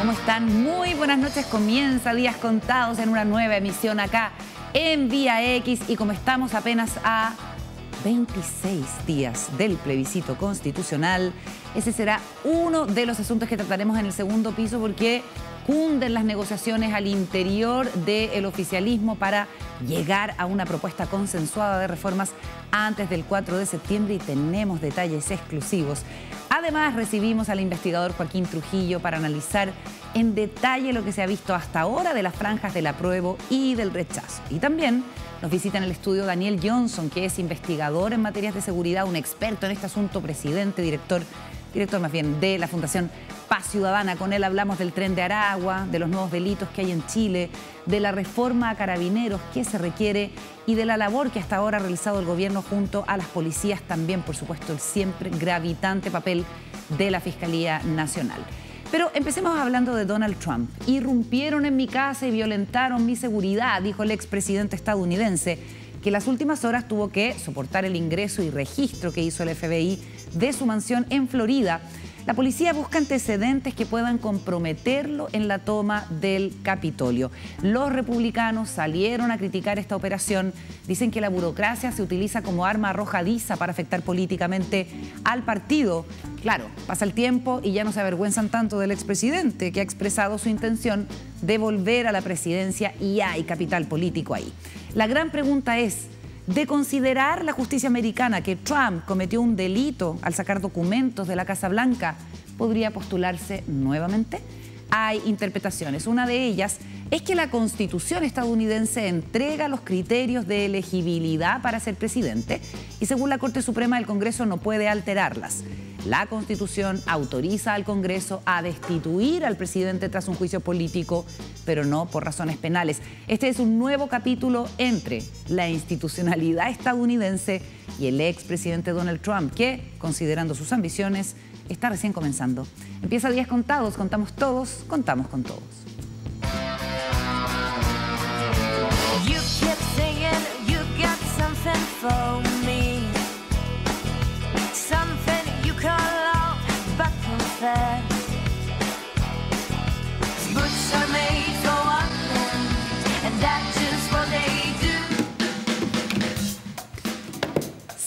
¿Cómo están? Muy buenas noches. Comienza Días Contados en una nueva emisión acá en Vía X. Y como estamos apenas a 26 días del plebiscito constitucional, ese será uno de los asuntos que trataremos en el segundo piso, porque cunden las negociaciones al interior del oficialismo para llegar a una propuesta consensuada de reformas antes del 4 de septiembre y tenemos detalles exclusivos. Además, recibimos al investigador Joaquín Trujillo para analizar en detalle lo que se ha visto hasta ahora de las franjas del apruebo y del rechazo. Y también nos visita en el estudio Daniel Johnson, que es investigador en materias de seguridad, un experto en este asunto, presidente, director más bien de la Fundación Paz Ciudadana. Con él hablamos del Tren de Aragua, de los nuevos delitos que hay en Chile, de la reforma a carabineros que se requiere y de la labor que hasta ahora ha realizado el gobierno junto a las policías, también por supuesto el siempre gravitante papel de la Fiscalía Nacional. Pero empecemos hablando de Donald Trump. Irrumpieron en mi casa y violentaron mi seguridad, dijo el expresidente estadounidense, que en las últimas horas tuvo que soportar el ingreso y registro que hizo el FBI de su mansión en Florida. La policía busca antecedentes que puedan comprometerlo en la toma del Capitolio. Los republicanos salieron a criticar esta operación. Dicen que la burocracia se utiliza como arma arrojadiza para afectar políticamente al partido. Claro, pasa el tiempo y ya no se avergüenzan tanto del expresidente, que ha expresado su intención de volver a la presidencia y hay capital político ahí. La gran pregunta es, de considerar la justicia americana que Trump cometió un delito al sacar documentos de la Casa Blanca, ¿podría postularse nuevamente? Hay interpretaciones. Una de ellas es que la Constitución estadounidense entrega los criterios de elegibilidad para ser presidente y según la Corte Suprema el Congreso no puede alterarlas. La Constitución autoriza al Congreso a destituir al presidente tras un juicio político, pero no por razones penales. Este es un nuevo capítulo entre la institucionalidad estadounidense y el expresidente Donald Trump, que, considerando sus ambiciones, está recién comenzando. Empieza Días Contados, contamos todos, contamos con todos.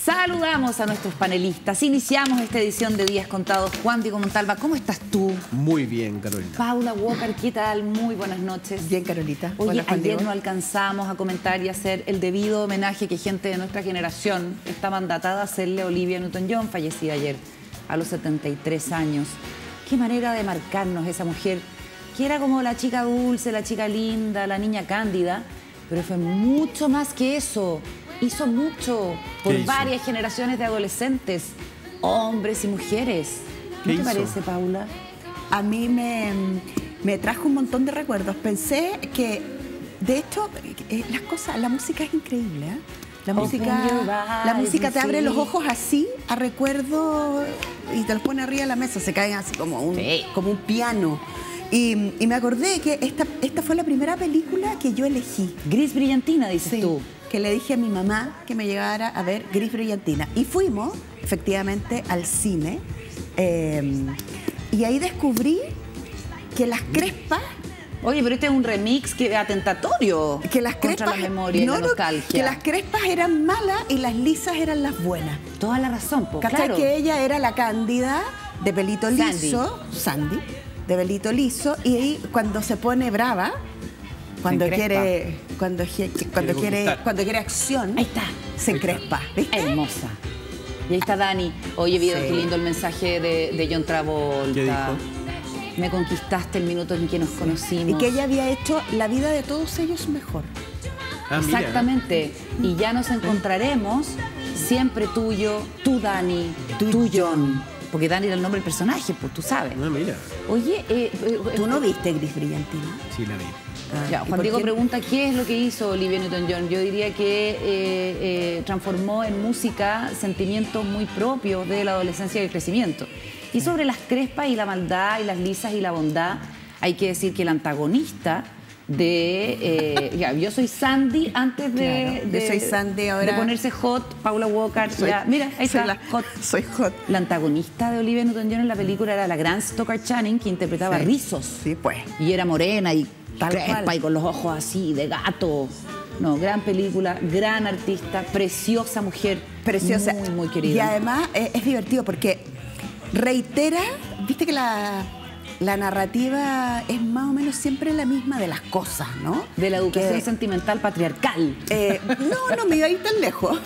Saludamos a nuestros panelistas. Iniciamos esta edición de Días Contados. Juan Diego Montalva, ¿cómo estás tú? Muy bien, Carolina. Paula Walker, ¿qué tal? Muy buenas noches. Bien, Carolita. Oye, ayer no alcanzamos a comentar y hacer el debido homenaje que gente de nuestra generación está mandatada a hacerle a Olivia Newton-John, fallecida ayer a los 73 años. Qué manera de marcarnos esa mujer, que era como la chica dulce, la chica linda, la niña cándida, pero fue mucho más que eso. Hizo mucho por varias generaciones de adolescentes, hombres y mujeres. ¿Qué te parece, Paula? A mí me trajo un montón de recuerdos. Pensé que, de hecho, la música es increíble, ¿eh? La música te abre los ojos así, a recuerdo, y te los pone arriba de la mesa, se caen así como un piano. Y me acordé que esta fue la primera película que yo elegí. Gris Brillantina, dices tú. Que le dije a mi mamá que me llevara a ver Gris Brillantina. Y fuimos, efectivamente, al cine. Y ahí descubrí que las crespas... Oye, pero este es un remix que atentatorio que las crespas, contra la memoria y la nostalgia. Que las crespas eran malas y las lisas eran las buenas. Toda la razón, pues, claro. Que ella era la Cándida de pelito liso, Sandy, de pelito liso, y ahí cuando se pone brava... Cuando quiere acción, ahí está, se encrespa, ¿viste? Hermosa. Y ahí está Dani. Oye, vieron qué lindo el mensaje de John Travolta. ¿Qué dijo? Me conquistaste el minuto en que nos conocimos. Y que ella había hecho la vida de todos ellos mejor. Exactamente. Y ya nos encontraremos, siempre tuyo, tú Dani, tú John. Porque Dani era el nombre del personaje, pues tú sabes. Ah, mira. Oye, ¿tú no viste Gris Brillantina? Sí, la vi. Ya, Juan Diego pregunta qué es lo que hizo Olivia Newton-John. Yo diría que transformó en música sentimientos muy propios de la adolescencia y el crecimiento. Y sobre las crespas y la maldad y las lisas y la bondad, hay que decir que el antagonista yo soy Sandy antes yo soy Sandy ahora. de ponerse hot, Paula Walker. Mira, ahí está, hot. Soy hot. La antagonista de Olivia Newton-John en la película era la gran Stoker Channing, que interpretaba Rizos. Sí, pues. Y era morena y Tal crespa cual. y con los ojos así, de gato. No, gran película, gran artista, preciosa mujer. Preciosa. Muy, muy querida. Y además es divertido porque reitera, viste que la narrativa es más o menos siempre la misma de las cosas, ¿no? De la educación sentimental patriarcal. No me iba a ir tan lejos.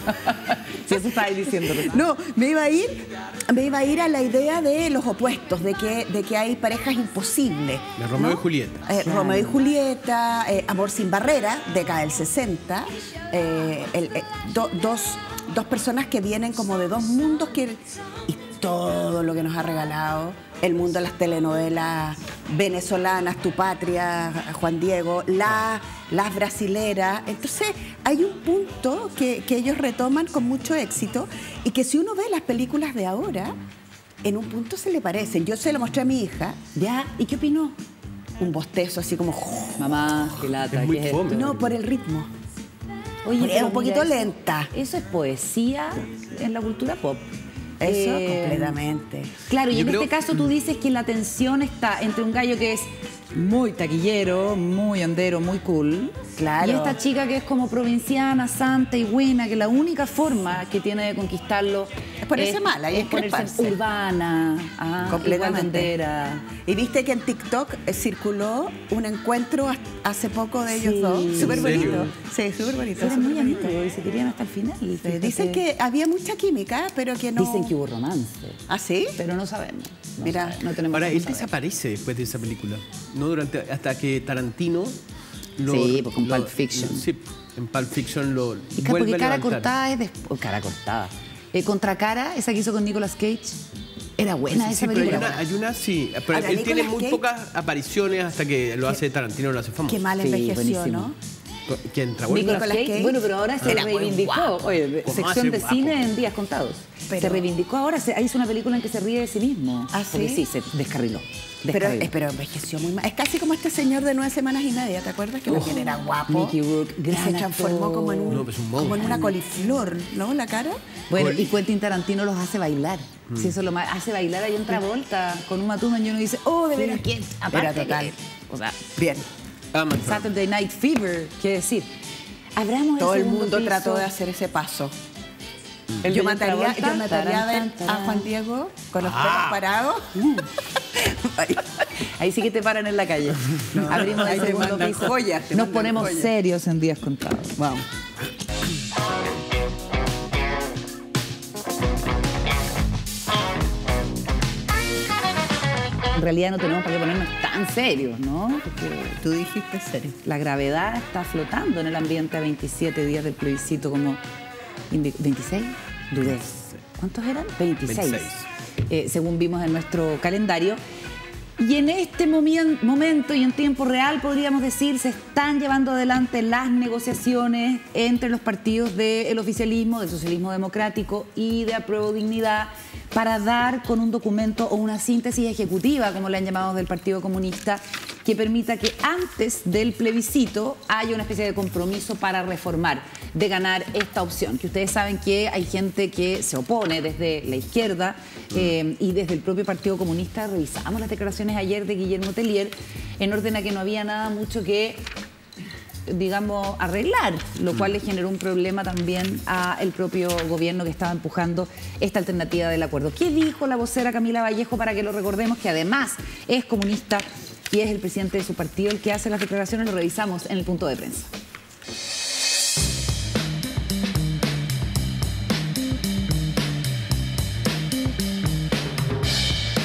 Si eso estabas diciendo. No, me iba a ir a la idea de los opuestos, de que hay parejas imposibles. De Romeo y Julieta. Romeo y Julieta, Amor sin barrera, década del 60. Dos personas que vienen como de dos mundos y todo lo que nos ha regalado el mundo de las telenovelas venezolanas, Tu Patria, Juan Diego, las brasileras. Entonces hay un punto que ellos retoman con mucho éxito y que si uno ve las películas de ahora, en un punto se le parecen. Yo se lo mostré a mi hija, ¿ya? ¿Y qué opinó? Un bostezo así como... Mamá, qué lata. Es muy ¿qué es fome. esto? No, por el ritmo. Oye, Es pero un poquito mira, lenta. Eso es poesía en la cultura pop. Eso, completamente. Claro, y Yo en creo- este caso tú dices que la tensión está entre un gallo que es muy taquillero, muy hondero, muy cool. Claro. Y esta chica que es como provinciana, santa y buena, que la única forma que tiene de conquistarlo Es ponerse mala y es ponerse encresparse. urbana, Completamente. hondera. Y viste que en TikTok circuló un encuentro hace poco de ellos Sí. dos. Súper ¿En serio? bonito. Sí, súper bonito. Eran súper muy bonito. amigos y se querían hasta el final. Fíjate. Dicen que había mucha química, pero que no... Dicen que hubo romance, ¿Ah, sí? pero no sabemos. No Mira, sabemos, no tenemos Ahora, cómo él saber. desaparece después de esa película. No hasta que Tarantino... Sí, pues con Pulp Fiction. Sí, en Pulp Fiction lo Y vuelve porque a Cara levantar. Cortada es después. Cara Cortada. Contra Cara, esa que hizo con Nicolas Cage. Era buena Sí, esa pero película. hay una, sí. Pero Ahora, él tiene Nicolas muy Cage- pocas apariciones hasta que lo hace Tarantino, lo hace famoso. Qué mal Sí, envejeció, buenísimo. ¿no? ¿Quién? ¿Travolta? Nicolas Cage, bueno, pero ahora se Era muy reivindicó. guapo. Oye, ¿Cómo sección hace de guapo? cine en días contados. Pero- Se reivindicó ahora, hizo una película en que se ríe de sí mismo. ¿Ah, Porque sí? sí, se descarriló. Pero, Descarriló. pero envejeció muy mal. Es casi como este señor de 9 semanas y media, ¿te acuerdas? Que también era guapo. Mickey Rourke, Y gran se transformó actor. como en, No, pues un como en monstruo. una coliflor, ¿no? La cara. Bueno, Col- y Quentin Tarantino los hace bailar. Sí, eso es lo más. Hace bailar ahí en Travolta con Uma Thurman y uno dice, oh, de veras que aparte Era total. que- o sea, Bien. Amazon. Saturday Night Fever, qué decir. Abramos Todo el segundo mundo piso. trató de hacer ese paso. El Yo de mataría Travolta, a ver taran, a taran. Juan Diego con los pelos parados. Ahí sí que te paran en la calle. No, Abrimos ahí el te segundo mandan piso. joyas, te Nos mandan ponemos joyas. serios en días contados. Vamos. En realidad no tenemos para qué ponernos tan serios, ¿no? Porque Tú dijiste serio. la gravedad está flotando en el ambiente a 27 días del plebiscito como... ¿26? Dudé. ¿Cuántos eran? 26. Según vimos en nuestro calendario. Y en este momento y en tiempo real, podríamos decir, se están llevando adelante las negociaciones entre los partidos del oficialismo, del socialismo democrático y de Apruebo Dignidad para dar con un documento o una síntesis ejecutiva, como le han llamado del Partido Comunista, que permita que antes del plebiscito haya una especie de compromiso para reformar, de ganar esta opción. Que ustedes saben que hay gente que se opone desde la izquierda y desde el propio Partido Comunista. Revisamos las declaraciones ayer de Guillermo Tellier en orden a que no había nada mucho que, digamos, arreglar, lo cual le generó un problema también al propio gobierno que estaba empujando esta alternativa del acuerdo. ¿Qué dijo la vocera Camila Vallejo, para que lo recordemos, que además es comunista y es el presidente de su partido el que hace las declaraciones? Lo revisamos en el punto de prensa.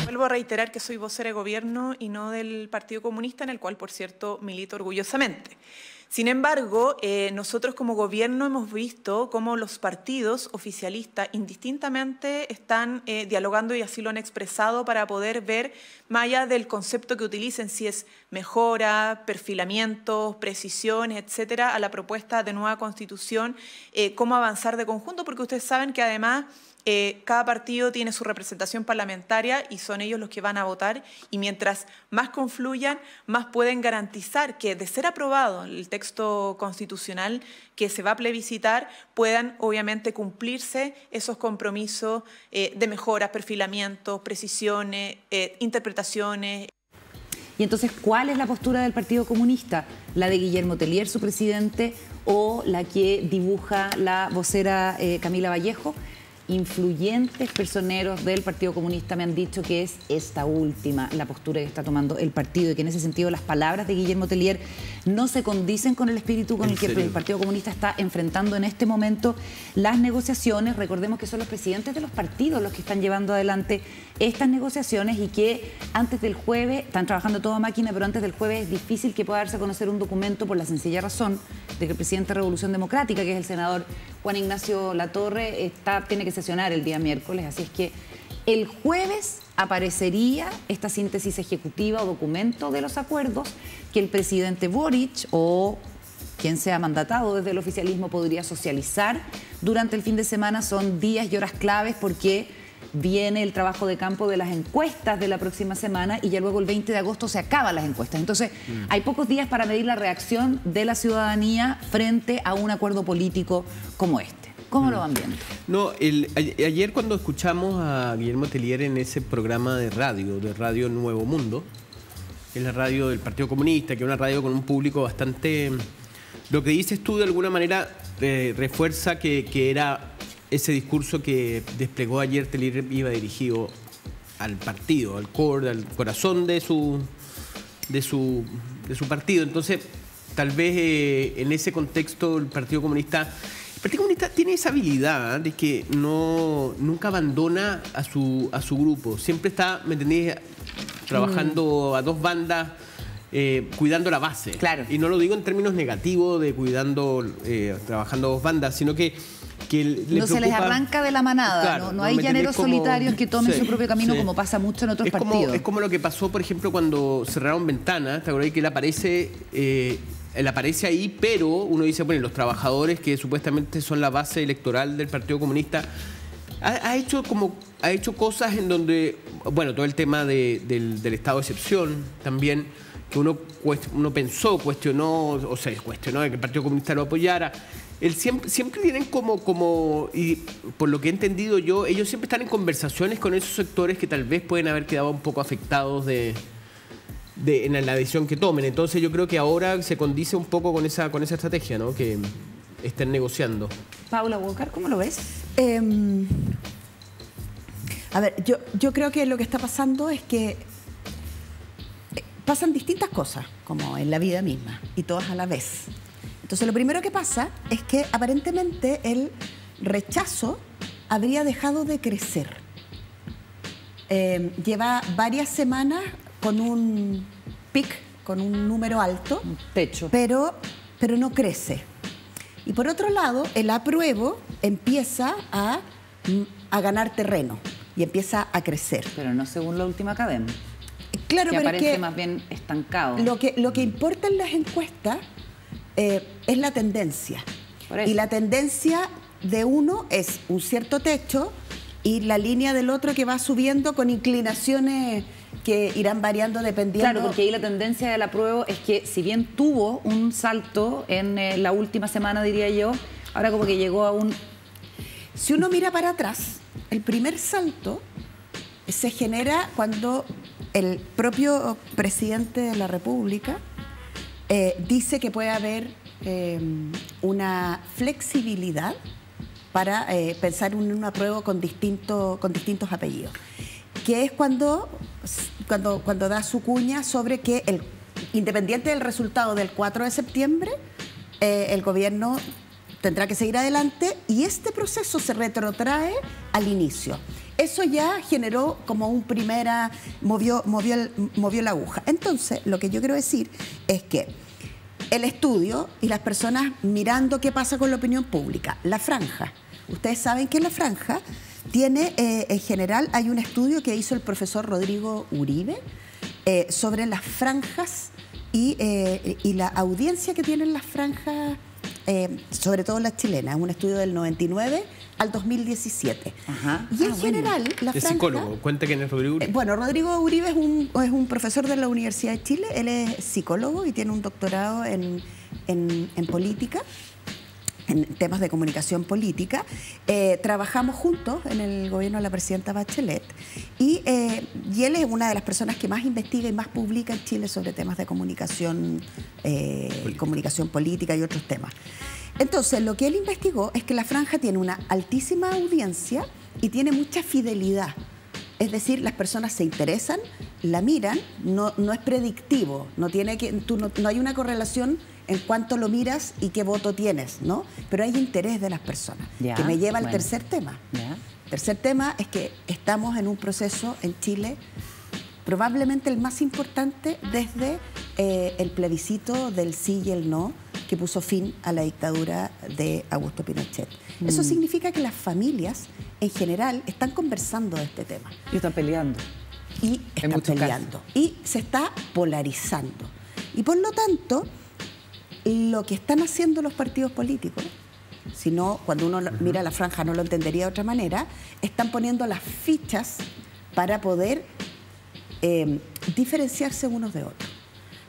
Vuelvo a reiterar que soy vocera de gobierno y no del Partido Comunista, en el cual, por cierto, milito orgullosamente. Sin embargo, nosotros como gobierno hemos visto cómo los partidos oficialistas indistintamente están dialogando, y así lo han expresado, para poder ver, más allá del concepto que utilicen, si es mejora, perfilamientos, precisiones, etcétera, a la propuesta de nueva Constitución, cómo avanzar de conjunto, porque ustedes saben que además cada partido tiene su representación parlamentaria y son ellos los que van a votar, y mientras más confluyan, más pueden garantizar que, de ser aprobado el texto constitucional que se va a plebiscitar, puedan obviamente cumplirse esos compromisos de mejoras, perfilamientos, precisiones, interpretaciones. Y entonces, ¿cuál es la postura del Partido Comunista? ¿La de Guillermo Tellier, su presidente, o la que dibuja la vocera Camila Vallejo? Influyentes personeros del Partido Comunista me han dicho que es esta última la postura que está tomando el partido, y que en ese sentido las palabras de Guillermo Tellier no se condicen con el espíritu con el que el Partido Comunista está enfrentando en este momento las negociaciones. Recordemos que son los presidentes de los partidos los que están llevando adelante estas negociaciones, y que antes del jueves, están trabajando todo a máquina, pero antes del jueves es difícil que pueda darse a conocer un documento, por la sencilla razón de que el presidente de Revolución Democrática, que es el senador Juan Ignacio Latorre, tiene que sesionar el día miércoles. Así es que el jueves aparecería esta síntesis ejecutiva o documento de los acuerdos que el presidente Boric o quien sea mandatado desde el oficialismo podría socializar durante el fin de semana. Son días y horas claves porque viene el trabajo de campo de las encuestas de la próxima semana, y ya luego el 20 de agosto se acaban las encuestas. Entonces, hay pocos días para medir la reacción de la ciudadanía frente a un acuerdo político como este. ¿Cómo lo van viendo? No, ayer cuando escuchamos a Guillermo Tellier en ese programa de Radio Nuevo Mundo, que es la radio del Partido Comunista, que es una radio con un público bastante... Lo que dices tú de alguna manera refuerza que era ese discurso que desplegó ayer Tellier iba dirigido al partido, al core, al corazón de su partido. Entonces, tal vez en ese contexto el Partido Comunista tiene esa habilidad de que nunca abandona a su grupo. Siempre está, ¿me entendés?, trabajando a dos bandas, cuidando la base. Claro. Y no lo digo en términos negativos de trabajando a dos bandas, sino que no se les arranca de la manada. Claro, no hay llaneros solitarios que tomen su propio camino, como pasa mucho en otros partidos. Es como lo que pasó, por ejemplo, cuando cerraron Ventanas. ¿Te acordás que él aparece ahí, pero uno dice, bueno, los trabajadores que supuestamente son la base electoral del Partido Comunista, ha hecho cosas en donde, bueno, todo el tema del estado de excepción también, que uno cuestionó de que el Partido Comunista lo apoyara. Él siempre tienen y por lo que he entendido yo, ellos siempre están en conversaciones con esos sectores que tal vez pueden haber quedado un poco afectados en la decisión que tomen. Entonces yo creo que ahora se condice un poco con esa estrategia, ¿no?, que estén negociando. Paula Walker, ¿cómo lo ves? A ver, yo creo que lo que está pasando es que pasan distintas cosas, como en la vida misma, y todas a la vez. Entonces, lo primero que pasa es que aparentemente el rechazo habría dejado de crecer. Lleva varias semanas con un pic, con un número alto, un techo, pero no crece. Y por otro lado, el apruebo empieza a ganar terreno y empieza a crecer. Pero no según la última cadena. Claro, que pero aparece es que más bien estancado. Lo que importa en las encuestas es la tendencia. Y la tendencia de uno es un cierto techo y la línea del otro que va subiendo con inclinaciones que irán variando dependiendo... Claro, porque ahí la tendencia del apruebo es que, si bien tuvo un salto en la última semana, diría yo, ahora como que llegó a un... Si uno mira para atrás, el primer salto se genera cuando el propio presidente de la República dice que puede haber una flexibilidad para pensar en un apruebo con distintos apellidos, que es cuando da su cuña sobre que, independiente del resultado del 4 de septiembre, el gobierno tendrá que seguir adelante y este proceso se retrotrae al inicio. Eso ya generó como un movió la aguja. Entonces, lo que yo quiero decir es que el estudio y las personas mirando qué pasa con la opinión pública, la franja. Ustedes saben que la franja tiene, en general, hay un estudio que hizo el profesor Rodrigo Uribe sobre las franjas y la audiencia que tienen las franjas, sobre todo las chilenas. Un estudio del 99 al 2017. Ajá. Y en general, la Es franja... psicólogo. Cuenta quién es Rodrigo Uribe. Bueno, Rodrigo Uribe es un profesor de la Universidad de Chile. Él es psicólogo y tiene un doctorado en política, en temas de comunicación política. Trabajamos juntos en el gobierno de la presidenta Bachelet y él es una de las personas que más investiga y más publica en Chile sobre temas de comunicación política y otros temas. Entonces, lo que él investigó es que la franja tiene una altísima audiencia y tiene mucha fidelidad. Es decir, las personas se interesan, la miran, no es predictivo, no hay una correlación en cuanto lo miras y qué voto tienes, ¿no? Pero hay interés de las personas, que me lleva al tercer tema. El tercer tema es que estamos en un proceso en Chile, probablemente el más importante desde el plebiscito del sí y el no, que puso fin a la dictadura de Augusto Pinochet. Eso significa que las familias, en general, están conversando de este tema. Y están peleando. Y están peleando. Y se está polarizando. Y por lo tanto, lo que están haciendo los partidos políticos, si no, cuando uno mira la franja no lo entendería de otra manera, están poniendo las fichas para poder diferenciarse unos de otros.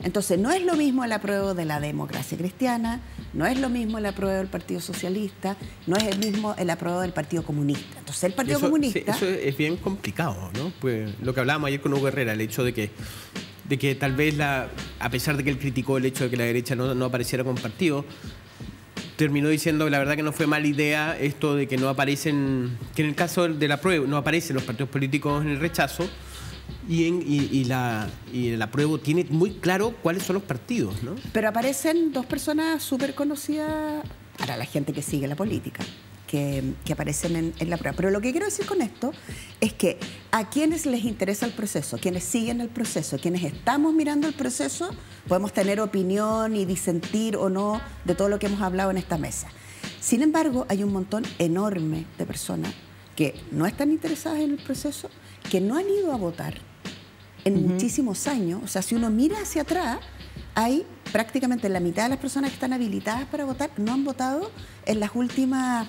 Entonces, no es lo mismo el apruebo de la democracia cristiana, no es lo mismo el apruebo del Partido Socialista, no es el mismo el apruebo del Partido Comunista. Entonces, el Partido Comunista... Eso es bien complicado, ¿no? Pues lo que hablábamos ayer con Hugo Herrera, el hecho de que tal vez, a pesar de que él criticó el hecho de que la derecha no apareciera con partido, terminó diciendo la verdad que no fue mala idea esto de que no aparecen, que en el caso del apruebo no aparecen los partidos políticos en el rechazo, y el apruebo tiene muy claro cuáles son los partidos, ¿no? Pero aparecen dos personas súper conocidas para la gente que sigue la política, que aparecen en la prueba. Pero lo que quiero decir con esto es que a quienes les interesa el proceso, quienes siguen el proceso, quienes estamos mirando el proceso, podemos tener opinión y disentir o no de todo lo que hemos hablado en esta mesa. Sin embargo, hay un montón enorme de personas que no están interesadas en el proceso, que no han ido a votar en muchísimos años. O sea, si uno mira hacia atrás, hay prácticamente la mitad de las personas que están habilitadas para votar no han votado en las últimas,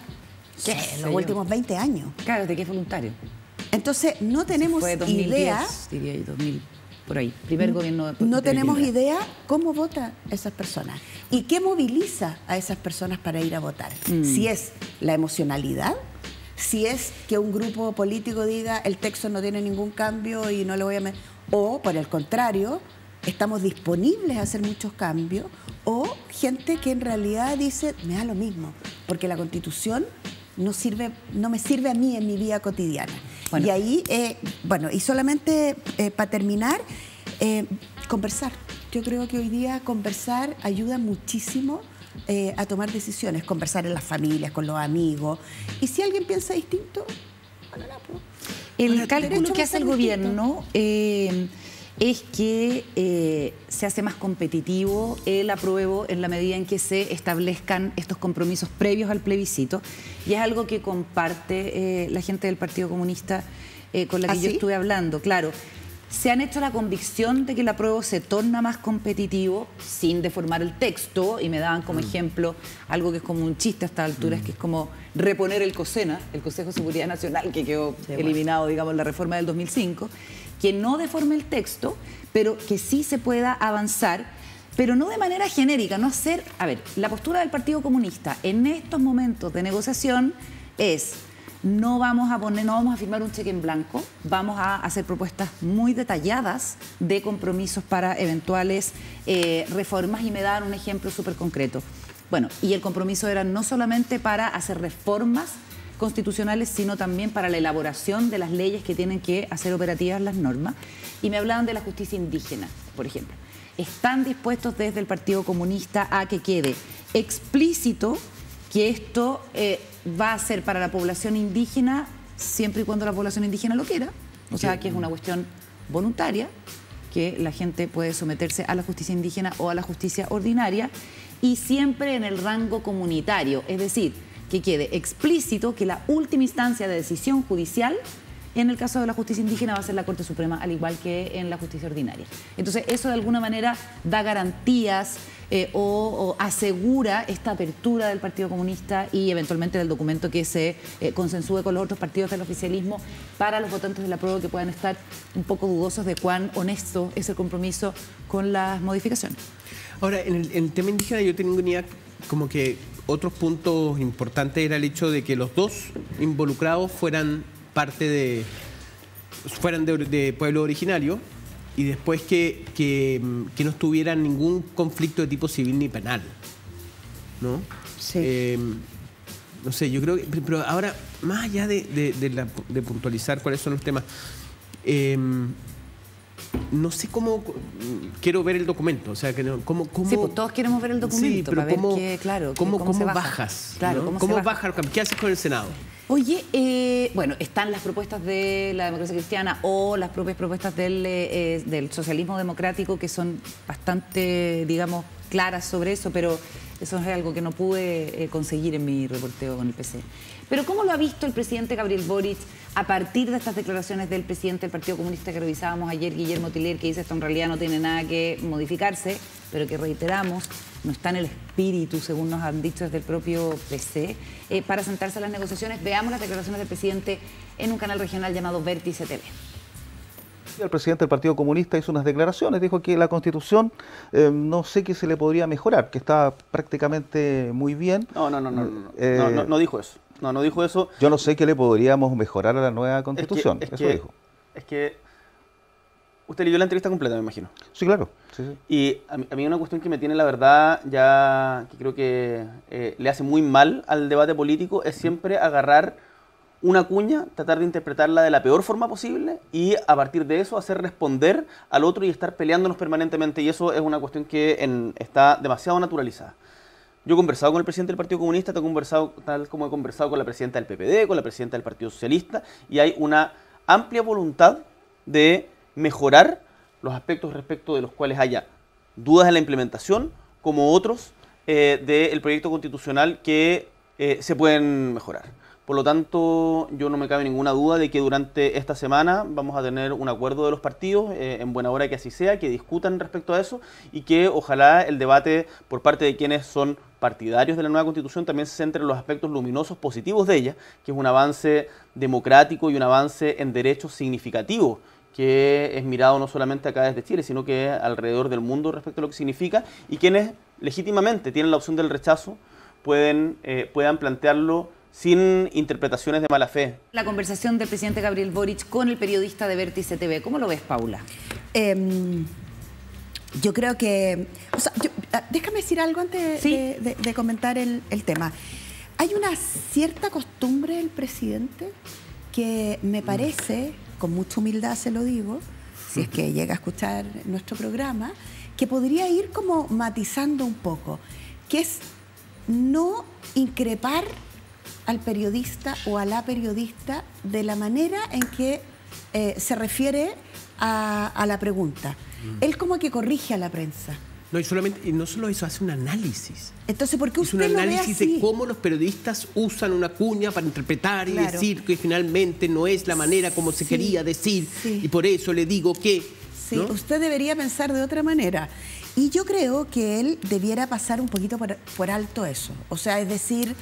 los últimos 20 años. Claro, ¿de qué es voluntario? Entonces, no tenemos fue 2010, idea... diría yo, 2000, por ahí, primer gobierno de No tenemos idea cómo votan esas personas y qué moviliza a esas personas para ir a votar. Si es la emocionalidad, si es que un grupo político diga el texto no tiene ningún cambio y no le voy a... O, por el contrario, estamos disponibles a hacer muchos cambios, o gente que en realidad dice, me da lo mismo, porque la Constitución no me sirve a mí en mi vida cotidiana. Bueno. Y ahí, y solamente para terminar, conversar. Yo creo que hoy día conversar ayuda muchísimo a tomar decisiones, conversar en las familias, con los amigos. Y si alguien piensa distinto, bueno, pues, el cálculo que hace el gobierno es que se hace más competitivo el apruebo en la medida en que se establezcan estos compromisos previos al plebiscito, y es algo que comparte la gente del Partido Comunista con la que yo estuve hablando. Claro, se han hecho la convicción de que el apruebo se torna más competitivo sin deformar el texto, y me daban como ejemplo algo que es como un chiste a estas alturas, que es como reponer el COSENA, el Consejo de Seguridad Nacional, que quedó eliminado, digamos, en la reforma del 2005, que no deforme el texto, pero que sí se pueda avanzar, pero no de manera genérica, no hacer... A ver, la postura del Partido Comunista en estos momentos de negociación es... No vamos a firmar un cheque en blanco, vamos a hacer propuestas muy detalladas de compromisos para eventuales reformas, y me dan un ejemplo súper concreto. Bueno, y el compromiso era no solamente para hacer reformas constitucionales, sino también para la elaboración de las leyes que tienen que hacer operativas las normas. Y me hablaban de la justicia indígena, por ejemplo. Están dispuestos desde el Partido Comunista a que quede explícito que esto va a ser para la población indígena siempre y cuando la población indígena lo quiera. O sea, que es una cuestión voluntaria, que la gente puede someterse a la justicia indígena o a la justicia ordinaria, y siempre en el rango comunitario. Es decir, que quede explícito que la última instancia de decisión judicial En el caso de la justicia indígena va a ser la Corte Suprema, al igual que en la justicia ordinaria. Entonces, eso de alguna manera da garantías o asegura esta apertura del Partido Comunista y eventualmente del documento que se consensúe con los otros partidos del oficialismo para los votantes de la prueba que puedan estar un poco dudosos de cuán honesto es el compromiso con las modificaciones. Ahora, en el tema indígena yo tenía como que otros puntos importantes era el hecho de que los dos involucrados fueran parte de pueblo originario y después que no estuvieran ningún conflicto de tipo civil ni penal, ¿no? Sí. No sé, yo creo que, pero ahora, más allá de puntualizar cuáles son los temas, no sé cómo, quiero ver el documento, o sea, que no, cómo... Sí, pues todos queremos ver el documento, sí, pero para cómo, ver claro, cómo se baja. bajas, Claro, ¿no? ¿cómo se baja? ¿Qué haces con el Senado? Oye, bueno, están las propuestas de la democracia cristiana o las propias propuestas del socialismo democrático que son bastante, digamos, claras sobre eso, pero eso es algo que no pude conseguir en mi reporteo con el PC. Pero ¿cómo lo ha visto el presidente Gabriel Boric a partir de estas declaraciones del presidente del Partido Comunista que revisábamos ayer, Guillermo Tillier, que dice esto en realidad no tiene nada que modificarse, pero que reiteramos, no está en el espíritu, según nos han dicho desde el propio PC, para sentarse a las negociaciones? Veamos las declaraciones del presidente en un canal regional llamado Vértice TV. El presidente del Partido Comunista hizo unas declaraciones, dijo que la Constitución no sé qué se le podría mejorar, que está prácticamente muy bien. No dijo eso. No dijo eso. Yo no sé qué le podríamos mejorar a la nueva Constitución, eso dijo. Es que usted leyó la entrevista completa, me imagino. Sí, claro. Sí. Y a mí una cuestión que me tiene, la verdad, ya que creo que le hace muy mal al debate político es siempre agarrar una cuña, tratar de interpretarla de la peor forma posible y a partir de eso hacer responder al otro y estar peleándonos permanentemente, y eso es una cuestión que está demasiado naturalizada. Yo he conversado con el presidente del Partido Comunista, tal como he conversado con la presidenta del PPD, con la presidenta del Partido Socialista, y hay una amplia voluntad de mejorar los aspectos respecto de los cuales haya dudas en la implementación, como otros del proyecto constitucional que se pueden mejorar. Por lo tanto, yo no me cabe ninguna duda de que durante esta semana vamos a tener un acuerdo de los partidos, en buena hora que así sea, que discutan respecto a eso y que ojalá el debate por parte de quienes son partidarios de la nueva Constitución también se centre en los aspectos luminosos positivos de ella, que es un avance democrático y un avance en derechos significativo, que es mirado no solamente acá desde Chile, sino que alrededor del mundo respecto a lo que significa, y quienes legítimamente tienen la opción del rechazo puedan plantearlo sin interpretaciones de mala fe. La conversación del presidente Gabriel Boric con el periodista de Vértice TV, ¿cómo lo ves, Paula? Yo creo que... O sea, déjame decir algo antes de comentar el tema. Hay una cierta costumbre del presidente que me parece, con mucha humildad se lo digo, si es que llega a escuchar nuestro programa, que podría ir como matizando un poco, que es no increpar al periodista o a la periodista de la manera en que se refiere a la pregunta. Él como que corrige a la prensa. No, y no solo eso, hace un análisis. Entonces, ¿por qué usted lo ve así? Es un análisis de cómo los periodistas usan una cuña para interpretar y decir que finalmente no es la manera como se quería decir, y por eso le digo que... Sí, ¿no? Usted debería pensar de otra manera. Y yo creo que él debiera pasar un poquito por alto eso. O sea, es decir...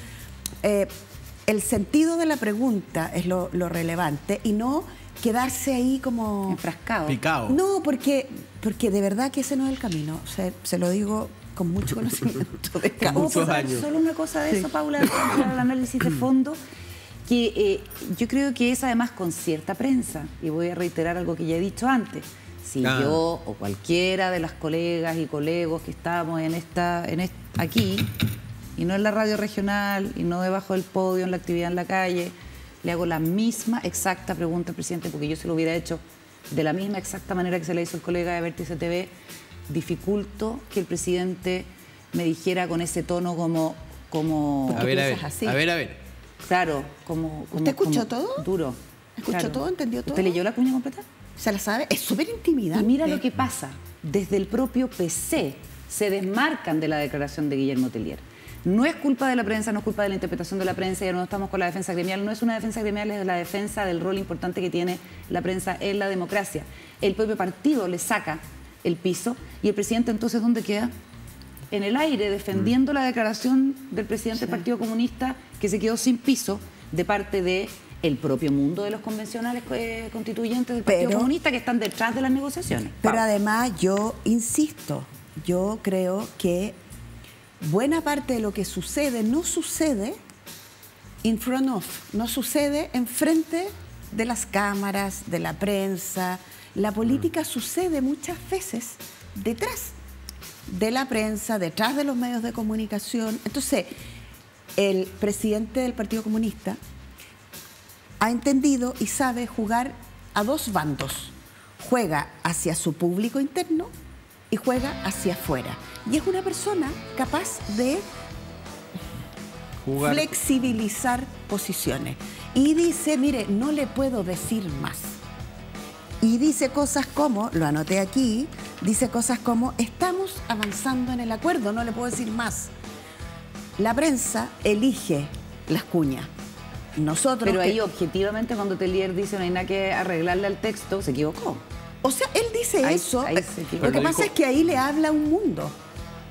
el sentido de la pregunta es lo relevante y no quedarse ahí como... enfrascado. Picado. No, porque de verdad que ese no es el camino. Se lo digo con mucho conocimiento de causa. Muchos años. Solo una cosa de eso, Paula, para el análisis de fondo, que yo creo que es además con cierta prensa, y voy a reiterar algo que ya he dicho antes. Si yo o cualquiera de las colegas y colegos que estamos aquí... y no en la radio regional, y no debajo del podio, en la actividad en la calle, le hago la misma exacta pregunta al presidente, porque yo se lo hubiera hecho de la misma exacta manera que se le hizo el colega de Vértice TV. Dificulto que el presidente me dijera con ese tono como a ver. Claro, como... ¿Usted escuchó todo? Duro. ¿Escuchó todo? ¿Entendió todo? ¿Usted leyó la cuña completa? ¿Se la sabe? Es súper intimidante. Y mira lo que pasa. Desde el propio PC se desmarcan de la declaración de Guillermo Tillier. No es culpa de la prensa, no es culpa de la interpretación de la prensa, ya no estamos con la defensa gremial, no es una defensa gremial, es la defensa del rol importante que tiene la prensa en la democracia. El propio partido le saca el piso y el presidente entonces ¿dónde queda? En el aire, defendiendo la declaración del presidente del Partido Comunista que se quedó sin piso de parte de el propio mundo de los convencionales constituyentes del Partido Comunista que están detrás de las negociaciones. Pero además yo insisto, yo creo que buena parte de lo que sucede no sucede in front of, no sucede enfrente de las cámaras, de la prensa. La política sucede muchas veces detrás de la prensa, detrás de los medios de comunicación. Entonces, el presidente del Partido Comunista ha entendido y sabe jugar a dos bandos. Juega hacia su público interno y juega hacia afuera. Y es una persona capaz de flexibilizar posiciones. Y dice, mire, no le puedo decir más. Y dice cosas como, lo anoté aquí, dice cosas como, estamos avanzando en el acuerdo, no le puedo decir más. La prensa elige las cuñas. Nosotros... Pero ahí objetivamente cuando Tellier dice no hay nada que arreglarle al texto, se equivocó. O sea, él dice eso. Lo que pasa es que ahí le habla a un mundo.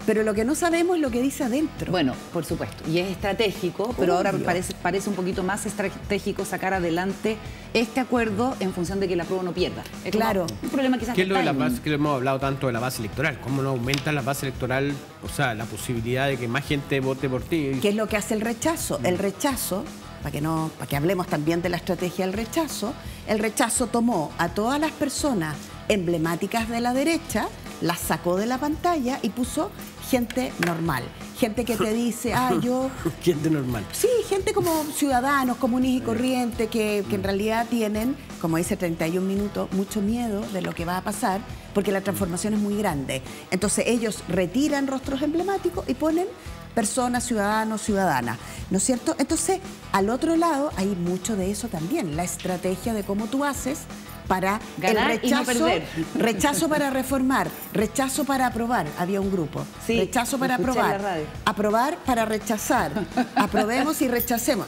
Pero lo que no sabemos es lo que dice adentro. Bueno, por supuesto. Y es estratégico, pero ahora parece un poquito más estratégico sacar adelante este acuerdo en función de que la prueba no pierda. Es claro. Un problema quizás ¿Qué es lo de la base, que hemos hablado tanto de la base electoral? ¿Cómo no aumenta la base electoral? O sea, la posibilidad de que más gente vote por ti. ¿Qué es lo que hace el rechazo? El rechazo, para que hablemos también de la estrategia del rechazo, el rechazo tomó a todas las personas emblemáticas de la derecha, las sacó de la pantalla y puso gente normal. Gente que te dice, yo... Gente normal. Sí, gente como ciudadanos comunes y corrientes que en realidad tienen, como dice 31 minutos, mucho miedo de lo que va a pasar porque la transformación es muy grande. Entonces ellos retiran rostros emblemáticos y ponen personas, ciudadanos, ciudadanas, ¿no es cierto? Entonces, al otro lado hay mucho de eso también, la estrategia de cómo tú haces para ganar el rechazo, y no perder. Rechazo para reformar, rechazo para aprobar, había un grupo, sí, rechazo para aprobar, aprobar para rechazar, aprobemos y rechacemos.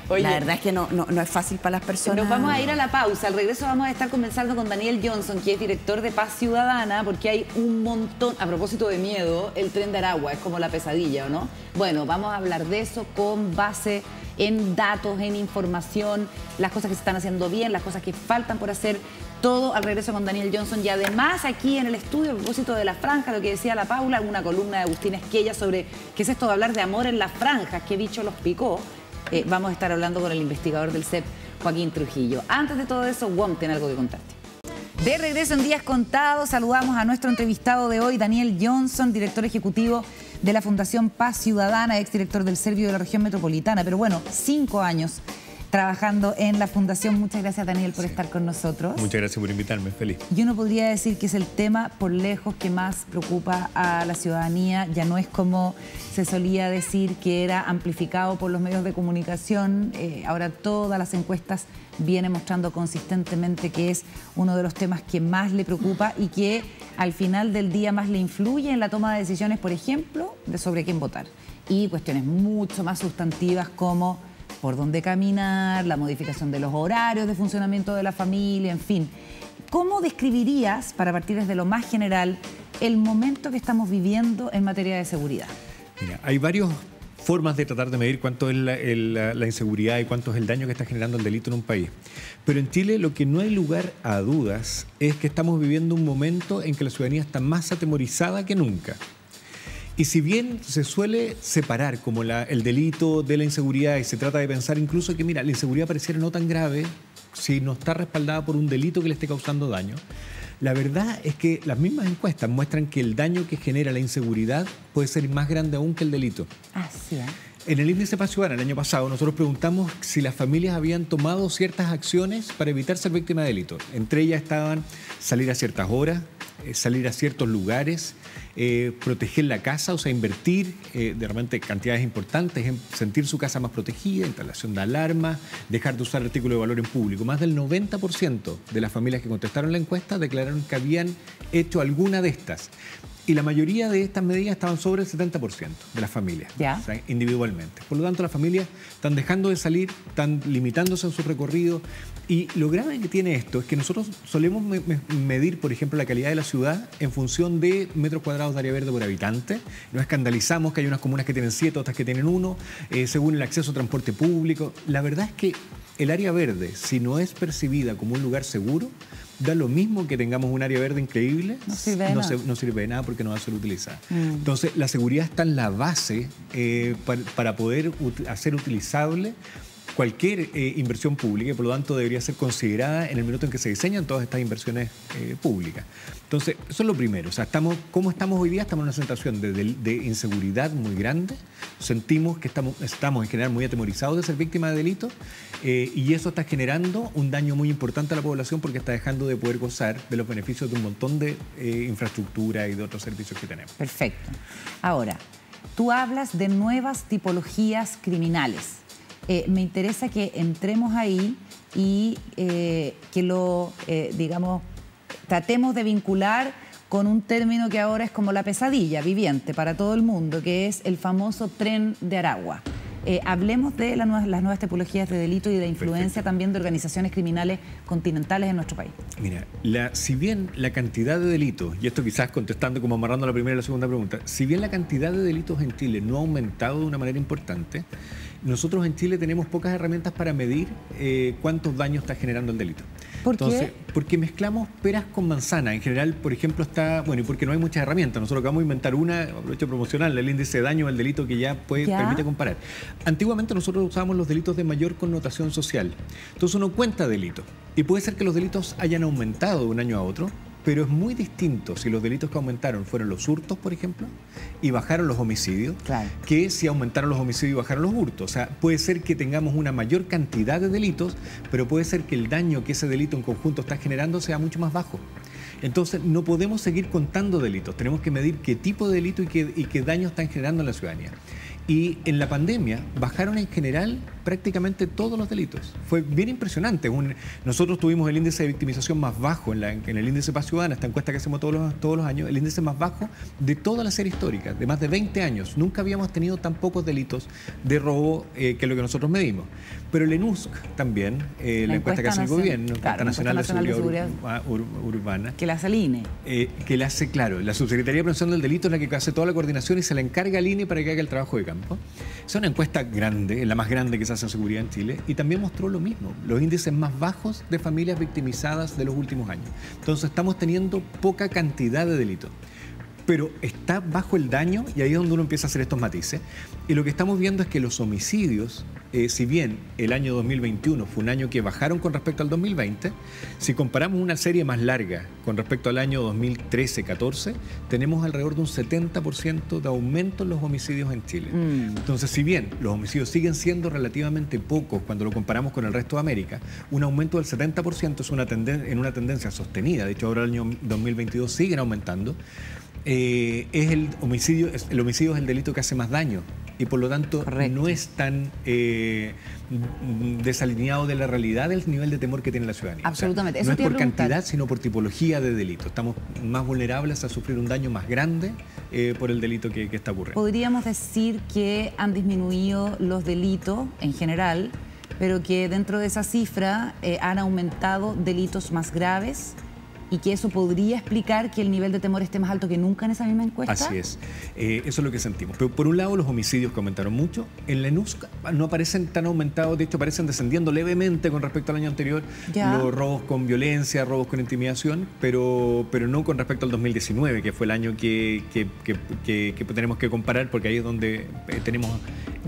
Oye, la verdad es que no es fácil para las personas. Nos vamos a ir a la pausa. Al regreso vamos a estar conversando con Daniel Johnson, que es director de Paz Ciudadana, porque hay un montón, a propósito de miedo, el tren de Aragua es como la pesadilla, ¿o no? Bueno, vamos a hablar de eso con base en datos, en información, las cosas que se están haciendo bien, las cosas que faltan por hacer, todo al regreso con Daniel Johnson. Y además aquí en el estudio, a propósito de las franjas, lo que decía la Paula, una columna de Agustín Esquella sobre qué es esto de hablar de amor en las franjas, qué bicho los picó. Vamos a estar hablando con el investigador del CEP, Joaquín Trujillo. Antes de todo eso, WOM tiene algo que contarte. De regreso en Días Contados, saludamos a nuestro entrevistado de hoy, Daniel Johnson, director ejecutivo de la Fundación Paz Ciudadana, exdirector del Servio de la Región Metropolitana. Pero bueno, 5 años trabajando en la Fundación. Muchas gracias, Daniel, por estar con nosotros. Muchas gracias por invitarme, feliz. Yo no podría decir que es el tema por lejos que más preocupa a la ciudadanía. Ya no es como se solía decir que era amplificado por los medios de comunicación. Ahora todas las encuestas vienen mostrando consistentemente que es uno de los temas que más le preocupa y que al final del día más le influye en la toma de decisiones, por ejemplo, de sobre quién votar. Y cuestiones mucho más sustantivas como por dónde caminar, la modificación de los horarios de funcionamiento de la familia, en fin. ¿Cómo describirías, para partir desde lo más general, el momento que estamos viviendo en materia de seguridad? Mira, hay varias formas de tratar de medir cuánto es la inseguridad y cuánto es el daño que está generando el delito en un país. Pero en Chile lo que no hay lugar a dudas es que estamos viviendo un momento en que la ciudadanía está más atemorizada que nunca. Y si bien se suele separar como el delito de la inseguridad y se trata de pensar incluso que, mira, la inseguridad pareciera no tan grave si no está respaldada por un delito que le esté causando daño, la verdad es que las mismas encuestas muestran que el daño que genera la inseguridad puede ser más grande aún que el delito. Así es. En el índice Paz Ciudadana el año pasado nosotros preguntamos si las familias habían tomado ciertas acciones para evitar ser víctima de delito. Entre ellas estaban salir a ciertas horas, salir a ciertos lugares, proteger la casa, o sea, invertir de repente cantidades importantes en sentir su casa más protegida, instalación de alarmas, dejar de usar artículos de valor en público. Más del 90% de las familias que contestaron la encuesta declararon que habían hecho alguna de estas. Y la mayoría de estas medidas estaban sobre el 70% de las familias, Ya. o sea, individualmente. Por lo tanto, las familias están dejando de salir, están limitándose en su recorrido. Y lo grave que tiene esto es que nosotros solemos medir, por ejemplo, la calidad de la ciudad en función de metros cuadrados de área verde por habitante. Nos escandalizamos que hay unas comunas que tienen 7, otras que tienen 1, según el acceso a transporte público. La verdad es que el área verde, si no es percibida como un lugar seguro, da lo mismo que tengamos un área verde increíble, no sirve de nada porque no va a ser utilizada. Entonces, la seguridad está en la base para poder hacer utilizable cualquier inversión pública y por lo tanto debería ser considerada en el minuto en que se diseñan todas estas inversiones públicas. Entonces, eso es lo primero. O sea, ¿cómo estamos hoy día? Estamos en una situación de inseguridad muy grande. Sentimos que estamos en general muy atemorizados de ser víctimas de delitos y eso está generando un daño muy importante a la población porque está dejando de poder gozar de los beneficios de un montón de infraestructura y de otros servicios que tenemos. Perfecto. Ahora, tú hablas de nuevas tipologías criminales. Me interesa que entremos ahí y que lo, digamos, tratemos de vincular con un término que ahora es como la pesadilla viviente para todo el mundo, que es el famoso tren de Aragua. Hablemos de las nuevas tipologías de delito y de la influencia también de organizaciones criminales continentales en nuestro país. Mira, si bien la cantidad de delitos, y esto quizás contestando como amarrando la primera y la segunda pregunta, si bien la cantidad de delitos en Chile no ha aumentado de una manera importante, nosotros en Chile tenemos pocas herramientas para medir cuántos daños está generando el delito. ¿Por qué? Porque mezclamos peras con manzanas. En general, por ejemplo, y porque no hay muchas herramientas. Nosotros acabamos de inventar aprovecho promocional, el índice de daño del delito que ya permite comparar. Antiguamente nosotros usábamos los delitos de mayor connotación social. Entonces uno cuenta delitos. Y puede ser que los delitos hayan aumentado de un año a otro, pero es muy distinto si los delitos que aumentaron fueron los hurtos, por ejemplo, y bajaron los homicidios, claro, que si aumentaron los homicidios y bajaron los hurtos. O sea, puede ser que tengamos una mayor cantidad de delitos, pero puede ser que el daño que ese delito en conjunto está generando sea mucho más bajo. Entonces, no podemos seguir contando delitos. Tenemos que medir qué tipo de delito y qué daño están generando en la ciudadanía. Y en la pandemia bajaron en general prácticamente todos los delitos. Fue bien impresionante. Nosotros tuvimos el índice de victimización más bajo en el índice Paz Ciudadana, esta encuesta que hacemos todos los años, el índice más bajo de toda la serie histórica, de más de 20 años. Nunca habíamos tenido tan pocos delitos de robo que lo que nosotros medimos. Pero el ENUSC también, la encuesta que hace el gobierno, claro, la Nacional de Seguridad Urbana, que la hace el INE. Que la hace, claro, la Subsecretaría de Prevención del Delito es la que hace toda la coordinación y se la encarga al INE para que haga el trabajo de campo. Es una encuesta grande, la más grande que se hace en seguridad en Chile, y también mostró lo mismo, los índices más bajos de familias victimizadas de los últimos años. Entonces estamos teniendo poca cantidad de delitos, pero está bajo el daño y ahí es donde uno empieza a hacer estos matices. Y lo que estamos viendo es que los homicidios, si bien el año 2021 fue un año que bajaron con respecto al 2020, si comparamos una serie más larga con respecto al año 2013-14, tenemos alrededor de un 70% de aumento en los homicidios en Chile. Entonces, si bien los homicidios siguen siendo relativamente pocos cuando lo comparamos con el resto de América, un aumento del 70% es en una tendencia sostenida. De hecho, ahora el año 2022 siguen aumentando. El homicidio es el delito que hace más daño y por lo tanto no es tan desalineado de la realidad del nivel de temor que tiene la ciudadanía. Absolutamente. O sea, no es por cantidad, sino por tipología de delito. Estamos más vulnerables a sufrir un daño más grande por el delito que está ocurriendo. Podríamos decir que han disminuido los delitos en general, pero que dentro de esa cifra han aumentado delitos más graves, y que eso podría explicar que el nivel de temor esté más alto que nunca en esa misma encuesta. Así es. Eso es lo que sentimos. Pero por un lado, los homicidios que aumentaron mucho. En la ENUSC no aparecen tan aumentados, de hecho aparecen descendiendo levemente con respecto al año anterior. Ya. Los robos con violencia, robos con intimidación, pero no con respecto al 2019, que fue el año que tenemos que comparar, porque ahí es donde tenemos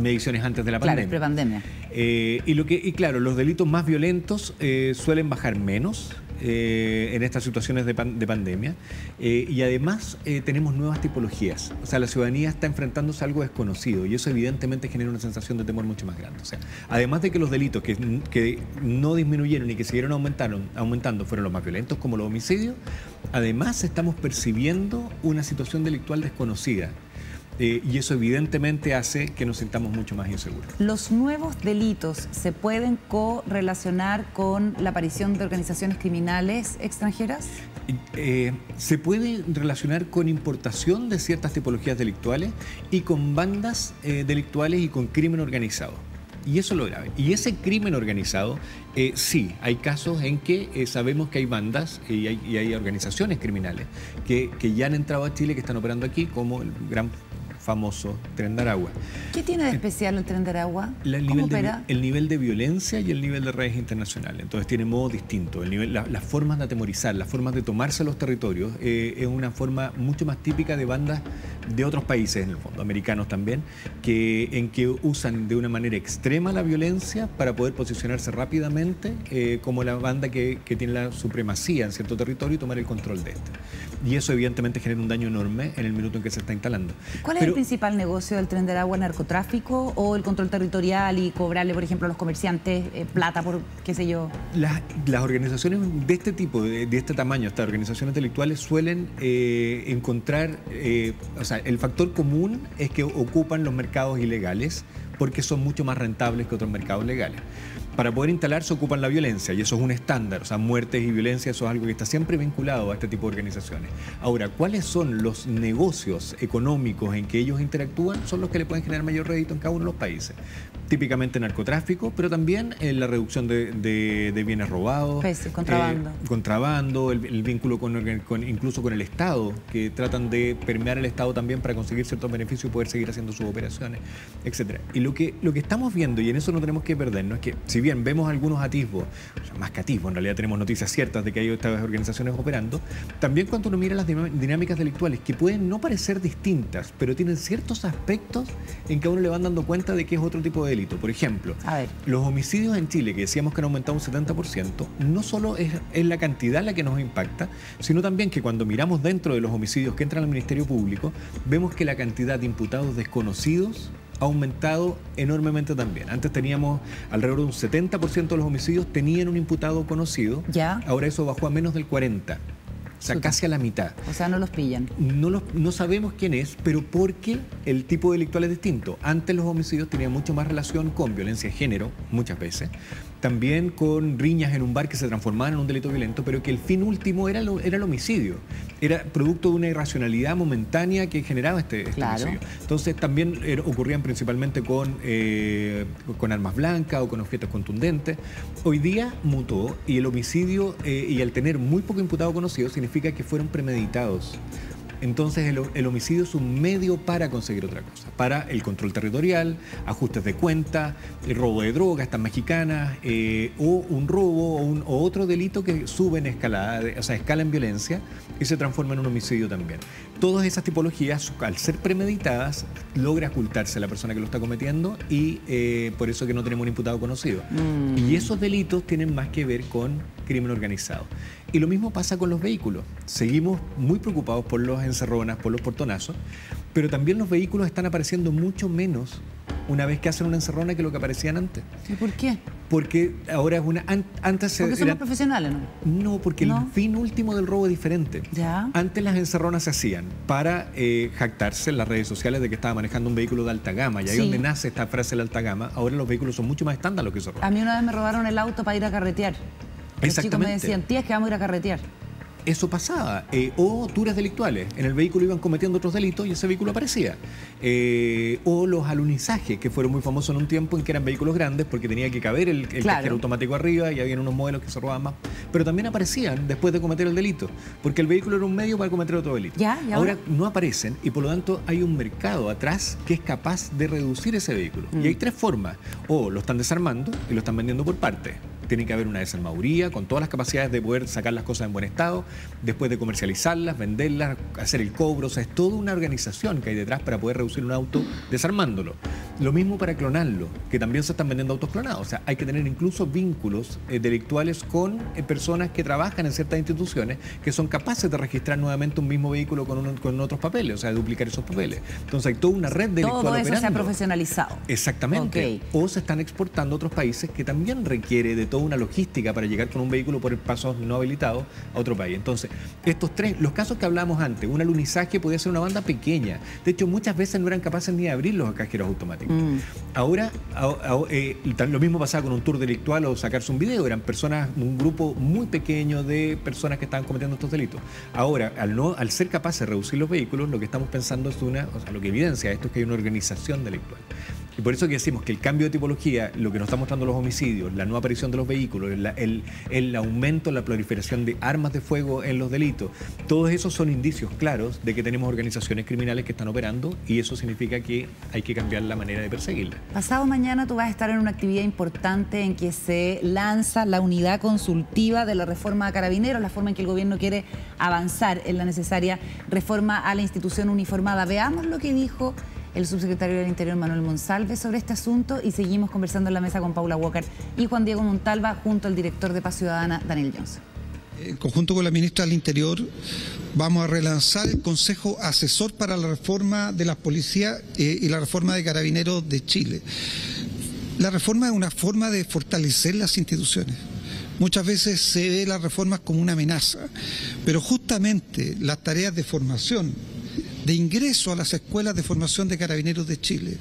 mediciones antes de la pandemia. Claro, prepandemia. Y claro, los delitos más violentos suelen bajar menos en estas situaciones de pandemia, y además tenemos nuevas tipologías. O sea, la ciudadanía está enfrentándose a algo desconocido y eso evidentemente genera una sensación de temor mucho más grande. O sea, además de que los delitos que no disminuyeron y que siguieron aumentando fueron los más violentos, como los homicidios, además estamos percibiendo una situación delictual desconocida. Y eso evidentemente hace que nos sintamos mucho más inseguros. ¿Los nuevos delitos se pueden correlacionar con la aparición de organizaciones criminales extranjeras? Se puede relacionar con importación de ciertas tipologías delictuales y con bandas delictuales y con crimen organizado. Y eso es lo grave. Y ese crimen organizado, sí, hay casos en que sabemos que hay bandas y hay organizaciones criminales que ya han entrado a Chile, que están operando aquí, como el gran famoso Tren de Aragua. ¿Qué tiene de especial el Tren de Aragua? ¿Cómo opera? El nivel de violencia y el nivel de redes internacionales. Entonces tiene modo distinto. Las formas de atemorizar, las formas de tomarse los territorios, es una forma mucho más típica de bandas de otros países, en el fondo, americanos también, en que usan de una manera extrema la violencia para poder posicionarse rápidamente como la banda que tiene la supremacía en cierto territorio y tomar el control de este. Y eso evidentemente genera un daño enorme en el minuto en que se está instalando. ¿Cuál es el principal negocio del Tren de Aragua? ¿Narcotráfico o el control territorial y cobrarle, por ejemplo, a los comerciantes plata por, qué sé yo? Las organizaciones de este tipo, de este tamaño, estas organizaciones intelectuales suelen encontrar, o sea, el factor común es que ocupan los mercados ilegales porque son mucho más rentables que otros mercados legales. Para poder instalarse ocupan la violencia y eso es un estándar, o sea, muertes y violencia, eso es algo que está siempre vinculado a este tipo de organizaciones. Ahora, ¿cuáles son los negocios económicos en que ellos interactúan? Son los que le pueden generar mayor rédito en cada uno de los países. Típicamente narcotráfico, pero también la reducción de bienes robados. Contrabando. Contrabando, el vínculo incluso con el Estado, que tratan de permear el Estado también para conseguir ciertos beneficios y poder seguir haciendo sus operaciones, etc. Y lo que estamos viendo, y en eso no tenemos que perdernos, es que si bien vemos algunos atisbos, o sea, más que atisbos, en realidad tenemos noticias ciertas de que hay estas organizaciones operando, también cuando uno mira las dinámicas delictuales, que pueden no parecer distintas, pero tienen ciertos aspectos en que a uno le van dando cuenta de que es otro tipo de delito. Por ejemplo, los homicidios en Chile, que decíamos que han aumentado un 70%, no solo es la cantidad la que nos impacta, sino también que cuando miramos dentro de los homicidios que entran al Ministerio Público, vemos que la cantidad de imputados desconocidos ha aumentado enormemente también. Antes teníamos alrededor de un 70% de los homicidios tenían un imputado conocido. ¿Ya? Ahora eso bajó a menos del 40%. O sea, casi a la mitad. O sea, no los pillan. No sabemos quién es, pero porque el tipo delictual es distinto. Antes los homicidios tenían mucho más relación con violencia de género, muchas veces. También con riñas en un bar que se transformaban en un delito violento, pero que el fin último era el homicidio. Era producto de una irracionalidad momentánea que generaba este homicidio. Entonces también ocurrían principalmente con armas blancas o con objetos contundentes. Hoy día mutó y el homicidio, y al tener muy poco imputado conocido, significa que fueron premeditados. Entonces el homicidio es un medio para conseguir otra cosa, para el control territorial, ajustes de cuenta, el robo de drogas, estas mexicanas, o un robo o otro delito que sube en escalada, o sea, escala en violencia y se transforma en un homicidio también. Todas esas tipologías, al ser premeditadas, logra ocultarse la persona que lo está cometiendo y por eso que no tenemos un imputado conocido. Y esos delitos tienen más que ver con crimen organizado. Y lo mismo pasa con los vehículos. Seguimos muy preocupados por las encerronas, por los portonazos, pero también los vehículos están apareciendo mucho menos una vez que hacen una encerrona que lo que aparecían antes. ¿Y por qué? Porque ahora es una... Porque somos profesionales, ¿no? No, porque el fin último del robo es diferente. ¿Ya? Antes las encerronas se hacían para jactarse en las redes sociales de que estaba manejando un vehículo de alta gama. Y ahí donde nace esta frase de la alta gama, ahora los vehículos son mucho más estándar lo que se roban. A mí una vez me robaron el auto para ir a carretear. Los chicos me decían, tía, es que vamos a ir a carretear. Eso pasaba. O turas delictuales. En el vehículo iban cometiendo otros delitos y ese vehículo aparecía. O los alunizajes, que fueron muy famosos en un tiempo en que eran vehículos grandes porque tenía que caber el cajero automático arriba y había unos modelos que se robaban más. Pero también aparecían después de cometer el delito, porque el vehículo era un medio para cometer otro delito. Ahora no aparecen y por lo tanto hay un mercado atrás que es capaz de reducir ese vehículo. Y hay tres formas. O lo están desarmando y lo están vendiendo por partes. Tiene que haber una desarmaduría con todas las capacidades de poder sacar las cosas en buen estado, después de comercializarlas, venderlas, hacer el cobro. O sea, es toda una organización que hay detrás para poder reducir un auto desarmándolo. Lo mismo para clonarlo, que también se están vendiendo autos clonados. O sea, hay que tener incluso vínculos delictuales con personas que trabajan en ciertas instituciones que son capaces de registrar nuevamente un mismo vehículo con otros papeles, o sea, duplicar esos papeles. Entonces hay toda una red delictual operando. Todo eso se ha operando. profesionalizado. Exactamente. O se están exportando a otros países que también requiere de todo toda una logística para llegar con un vehículo por el paso no habilitado a otro país. Entonces, los casos que hablábamos antes, un alunizaje podía ser una banda pequeña. De hecho, muchas veces no eran capaces ni de abrir los cajeros automáticos. Ahora, lo mismo pasaba con un tour delictual o sacarse un video. Eran personas, un grupo muy pequeño de personas que estaban cometiendo estos delitos. Ahora, al ser capaces de reducir los vehículos, lo que estamos pensando es lo que evidencia esto es que hay una organización delictual. Y por eso que decimos que el cambio de tipología, lo que nos están mostrando los homicidios, la nueva aparición de los vehículos, el aumento, la proliferación de armas de fuego en los delitos, todos esos son indicios claros de que tenemos organizaciones criminales que están operando y eso significa que hay que cambiar la manera de perseguirlas. Pasado mañana tú vas a estar en una actividad importante en que se lanza la unidad consultiva de la reforma a Carabineros, la forma en que el gobierno quiere avanzar en la necesaria reforma a la institución uniformada. Veamos lo que dijo el subsecretario del Interior, Manuel Monsalve, sobre este asunto y seguimos conversando en la mesa con Paula Walker y Juan Diego Montalva junto al director de Paz Ciudadana, Daniel Johnson. En conjunto con la ministra del Interior vamos a relanzar el Consejo Asesor para la reforma de las policías y la reforma de Carabineros de Chile. La reforma es una forma de fortalecer las instituciones. Muchas veces se ve las reformas como una amenaza, pero justamente las tareas de formación, de ingreso a las escuelas de formación de Carabineros de Chile,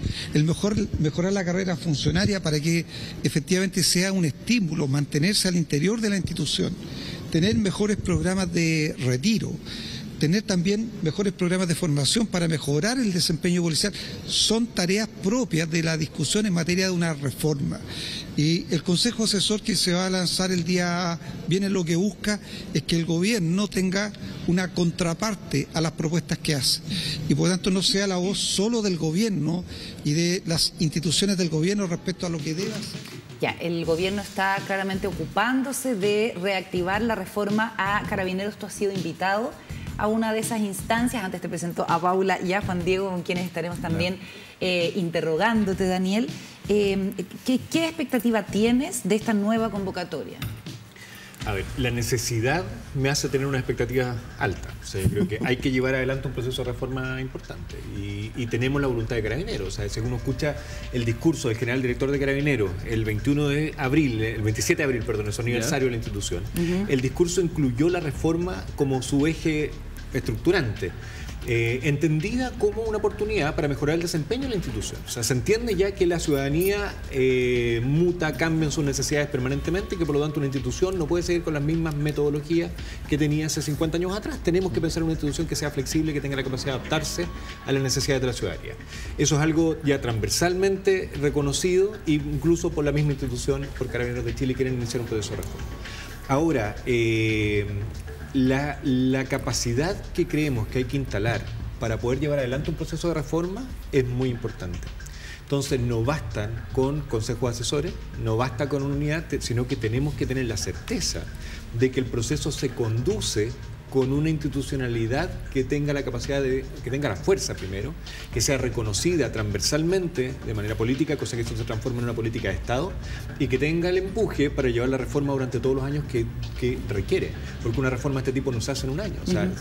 mejorar la carrera funcionaria para que efectivamente sea un estímulo mantenerse al interior de la institución, tener mejores programas de retiro, tener también mejores programas de formación para mejorar el desempeño policial, son tareas propias de la discusión en materia de una reforma. Y el Consejo Asesor que se va a lanzar el día viernes lo que busca es que el gobierno tenga una contraparte a las propuestas que hace. Y por lo tanto no sea la voz solo del gobierno y de las instituciones del gobierno respecto a lo que debe hacer. Ya, el gobierno está claramente ocupándose de reactivar la reforma a Carabineros. Tú has sido invitado a una de esas instancias. Antes te presento a Paula y a Juan Diego, con quienes estaremos también interrogándote, Daniel. ¿Qué expectativa tienes de esta nueva convocatoria? A ver, la necesidad me hace tener una expectativa alta. O sea, yo creo que hay que llevar adelante un proceso de reforma importante y tenemos la voluntad de Carabineros. O sea, según uno escucha el discurso del general director de Carabineros el 27 de abril, perdón, es su aniversario de la institución, el discurso incluyó la reforma como su eje estructurante. Entendida como una oportunidad para mejorar el desempeño de la institución. O sea, se entiende ya que la ciudadanía muta, cambia en sus necesidades permanentemente y que por lo tanto una institución no puede seguir con las mismas metodologías que tenía hace 50 años atrás. Tenemos que pensar en una institución que sea flexible, que tenga la capacidad de adaptarse a las necesidades de la ciudadanía. Eso es algo ya transversalmente reconocido, incluso por la misma institución, por Carabineros de Chile, quieren iniciar un proceso de reforma. Ahora, la capacidad que creemos que hay que instalar para poder llevar adelante un proceso de reforma es muy importante. Entonces no bastan con consejos asesores, no basta con una unidad, sino que tenemos que tener la certeza de que el proceso se conduce con una institucionalidad que tenga la capacidad que tenga la fuerza primero, que sea reconocida transversalmente de manera política, cosa que esto se transforme en una política de Estado, y que tenga el empuje para llevar la reforma durante todos los años que requiere, porque una reforma de este tipo no se hace en un año, o sea,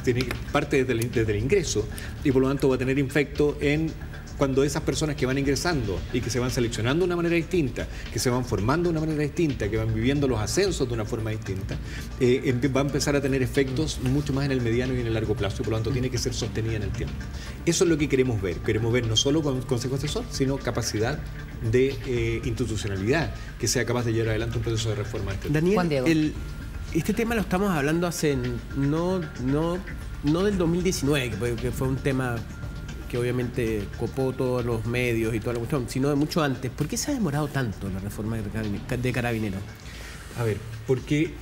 parte desde el ingreso, y por lo tanto va a tener efecto en cuando esas personas que van ingresando y que se van seleccionando de una manera distinta, que se van formando de una manera distinta, que van viviendo los ascensos de una forma distinta, va a empezar a tener efectos mucho más en el mediano y en el largo plazo y por lo tanto tiene que ser sostenida en el tiempo. Eso es lo que queremos ver. Queremos ver no solo con consejo asesor, sino capacidad de institucionalidad que sea capaz de llevar adelante un proceso de reforma. Daniel, Juan Diego. este tema lo estamos hablando hace no del 2019, que fue un tema que obviamente copó todos los medios y toda la cuestión, sino de mucho antes. ¿Por qué se ha demorado tanto la reforma de Carabineros? A ver, porque,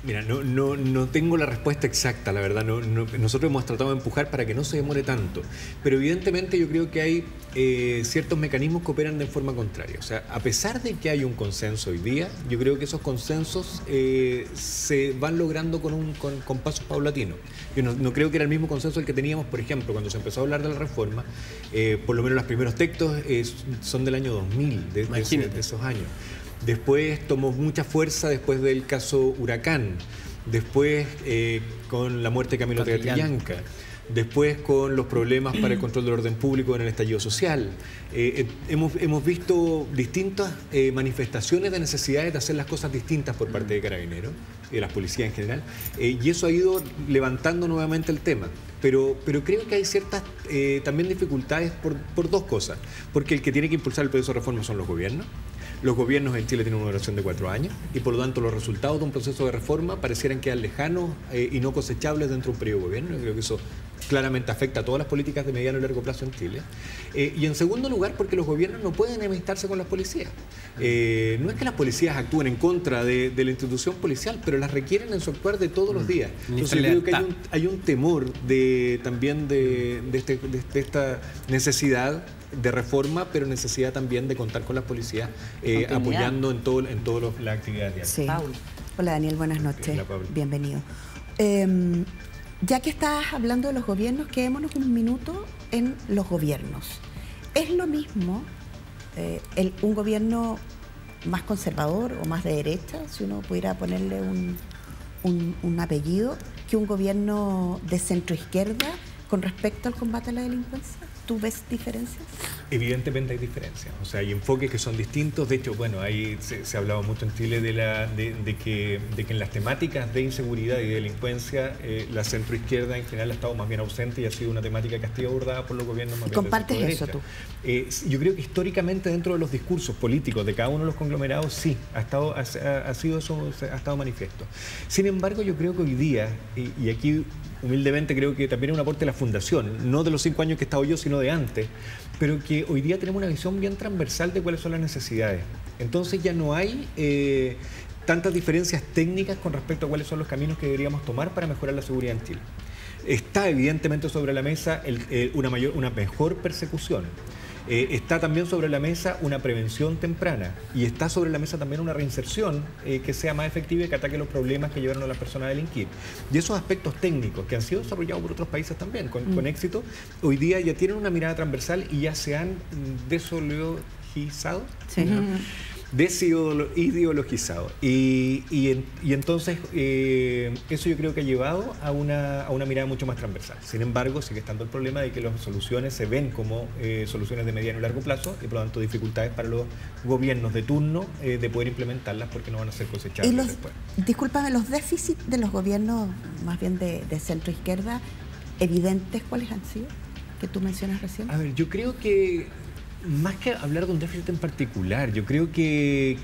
mira, no tengo la respuesta exacta, la verdad. Nosotros hemos tratado de empujar para que no se demore tanto, pero evidentemente yo creo que hay ciertos mecanismos que operan de forma contraria. O sea, a pesar de que hay un consenso hoy día, yo creo que esos consensos se van logrando con pasos paulatinos. Yo no creo que era el mismo consenso el que teníamos, por ejemplo, cuando se empezó a hablar de la reforma, por lo menos los primeros textos son del año 2000, de esos años. Después tomó mucha fuerza después del caso Huracán, después con la muerte de Camilo Catrillanca. después con los problemas para el control del orden público en el estallido social. Hemos visto distintas manifestaciones de necesidades de hacer las cosas distintas por parte de Carabineros y de las policías en general, y eso ha ido levantando nuevamente el tema. Pero creo que hay ciertas también dificultades por dos cosas. Porque el que tiene que impulsar el proceso de reforma son los gobiernos. Los gobiernos en Chile tienen una duración de 4 años y por lo tanto los resultados de un proceso de reforma parecieran quedar lejanos y no cosechables dentro de un periodo de gobierno. Yo creo que eso claramente afecta a todas las políticas de mediano y largo plazo en Chile. Y en segundo lugar, porque los gobiernos no pueden enemistarse con las policías. No es que las policías actúen en contra de la institución policial, pero las requieren en su actuar de todos los días. Entonces yo creo que hay un temor también de esta necesidad de reforma, pero necesidad también de contar con las policías apoyando en todas las actividades diarias. Sí. Hola Daniel, buenas noches. Hola, Pablo. Bienvenido. Ya que estás hablando de los gobiernos, quedémonos un minuto en los gobiernos. ¿Es lo mismo un gobierno más conservador o más de derecha, si uno pudiera ponerle un apellido, que un gobierno de centro-izquierda con respecto al combate a la delincuencia? ¿Tú ves diferencias? Evidentemente hay diferencias, o sea, hay enfoques que son distintos. De hecho, bueno, ahí se ha hablado mucho en Chile de que en las temáticas de inseguridad y delincuencia la centroizquierda en general ha estado más bien ausente y ha sido una temática que ha sido abordada por los gobiernos más bien. ¿Compartes eso tú? Yo creo que históricamente dentro de los discursos políticos de cada uno de los conglomerados sí, ha estado manifiesto. Sin embargo, yo creo que hoy día, y aquí humildemente creo que también es un aporte de la Fundación, no de los 5 años que he estado yo, sino de antes, pero que hoy día tenemos una visión bien transversal de cuáles son las necesidades. Entonces ya no hay tantas diferencias técnicas con respecto a cuáles son los caminos que deberíamos tomar para mejorar la seguridad en Chile. Está evidentemente sobre la mesa una mejor persecución. Está también sobre la mesa una prevención temprana y está sobre la mesa también una reinserción que sea más efectiva y que ataque los problemas que llevaron a las personas a delinquir. Y esos aspectos técnicos que han sido desarrollados por otros países también con éxito, hoy día ya tienen una mirada transversal y ya se han desideologizado. Sí. Desideologizado. Y entonces eso yo creo que ha llevado a una mirada mucho más transversal. Sin embargo, sigue estando el problema de que las soluciones se ven como soluciones de mediano y largo plazo y por lo tanto dificultades para los gobiernos de turno de poder implementarlas porque no van a ser cosechables después. Discúlpame, los déficits de los gobiernos más bien de centro izquierda, evidentes, ¿cuáles han sido? Que tú mencionas recién. A ver, yo creo que más que hablar de un déficit en particular, yo creo que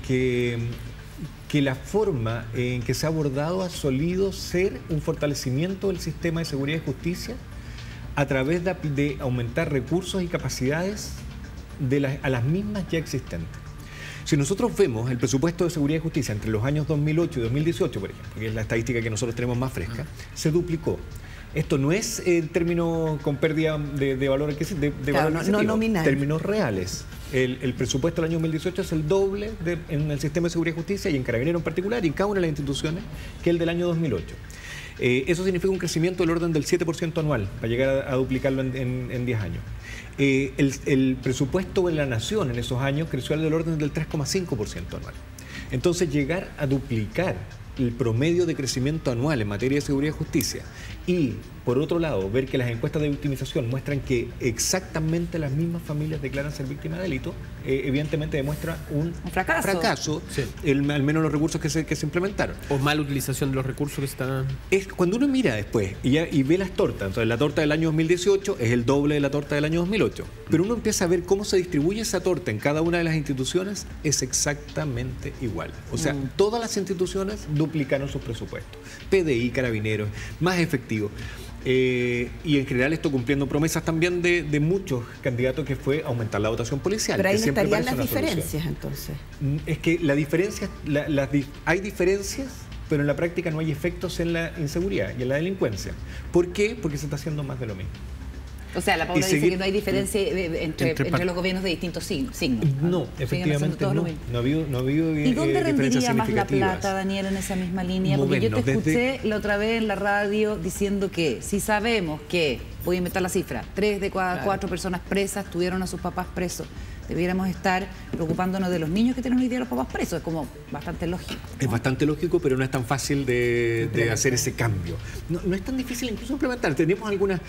la forma en que se ha abordado ha solido ser un fortalecimiento del sistema de seguridad y justicia a través de aumentar recursos y capacidades a las mismas ya existentes. Si nosotros vemos el presupuesto de seguridad y justicia entre los años 2008 y 2018, por ejemplo, que es la estadística que nosotros tenemos más fresca, se duplicó. Esto no es en términos con pérdida de valor adquisitivo, no nominal. Términos reales. El presupuesto del año 2018 es el doble en el sistema de seguridad y justicia y en Carabineros en particular y en cada una de las instituciones que el del año 2008. Eso significa un crecimiento del orden del 7% anual para llegar a duplicarlo en 10 años. El presupuesto de la nación en esos años creció al del orden del 3,5% anual. Entonces llegar a duplicar el promedio de crecimiento anual en materia de seguridad y justicia y, por otro lado, ver que las encuestas de victimización muestran que exactamente las mismas familias declaran ser víctimas de delito, evidentemente demuestra un fracaso sí. Al menos los recursos que se implementaron. O mala utilización de los recursos que están... Cuando uno mira después y ve las tortas, entonces la torta del año 2018 es el doble de la torta del año 2008, pero uno empieza a ver cómo se distribuye esa torta en cada una de las instituciones, es exactamente igual. O sea, todas las instituciones duplicaron sus presupuestos. PDI, Carabineros, más efectivo. Y en general esto cumpliendo promesas también de muchos candidatos, que fue aumentar la dotación policial. Pero ahí no estarían las diferencias entonces. Es que la diferencia, hay diferencias, pero en la práctica no hay efectos en la inseguridad y en la delincuencia. ¿Por qué? Porque se está haciendo más de lo mismo. O sea, la Paula dice que no hay diferencia entre los gobiernos de distintos signos. No, efectivamente no. No ha habido ¿Y dónde rendiría más la plata, Daniel, en esa misma línea? Porque yo te escuché la otra vez en la radio diciendo que si sabemos que voy a inventar la cifra, 3 de cada 4 personas presas tuvieron a sus papás presos. Debiéramos estar preocupándonos de los niños que tienen hoy día los papás presos. Es como bastante lógico, ¿no? Es bastante lógico, pero no es tan fácil de hacer ese cambio. No es tan difícil incluso implementar. Tenemos algunas...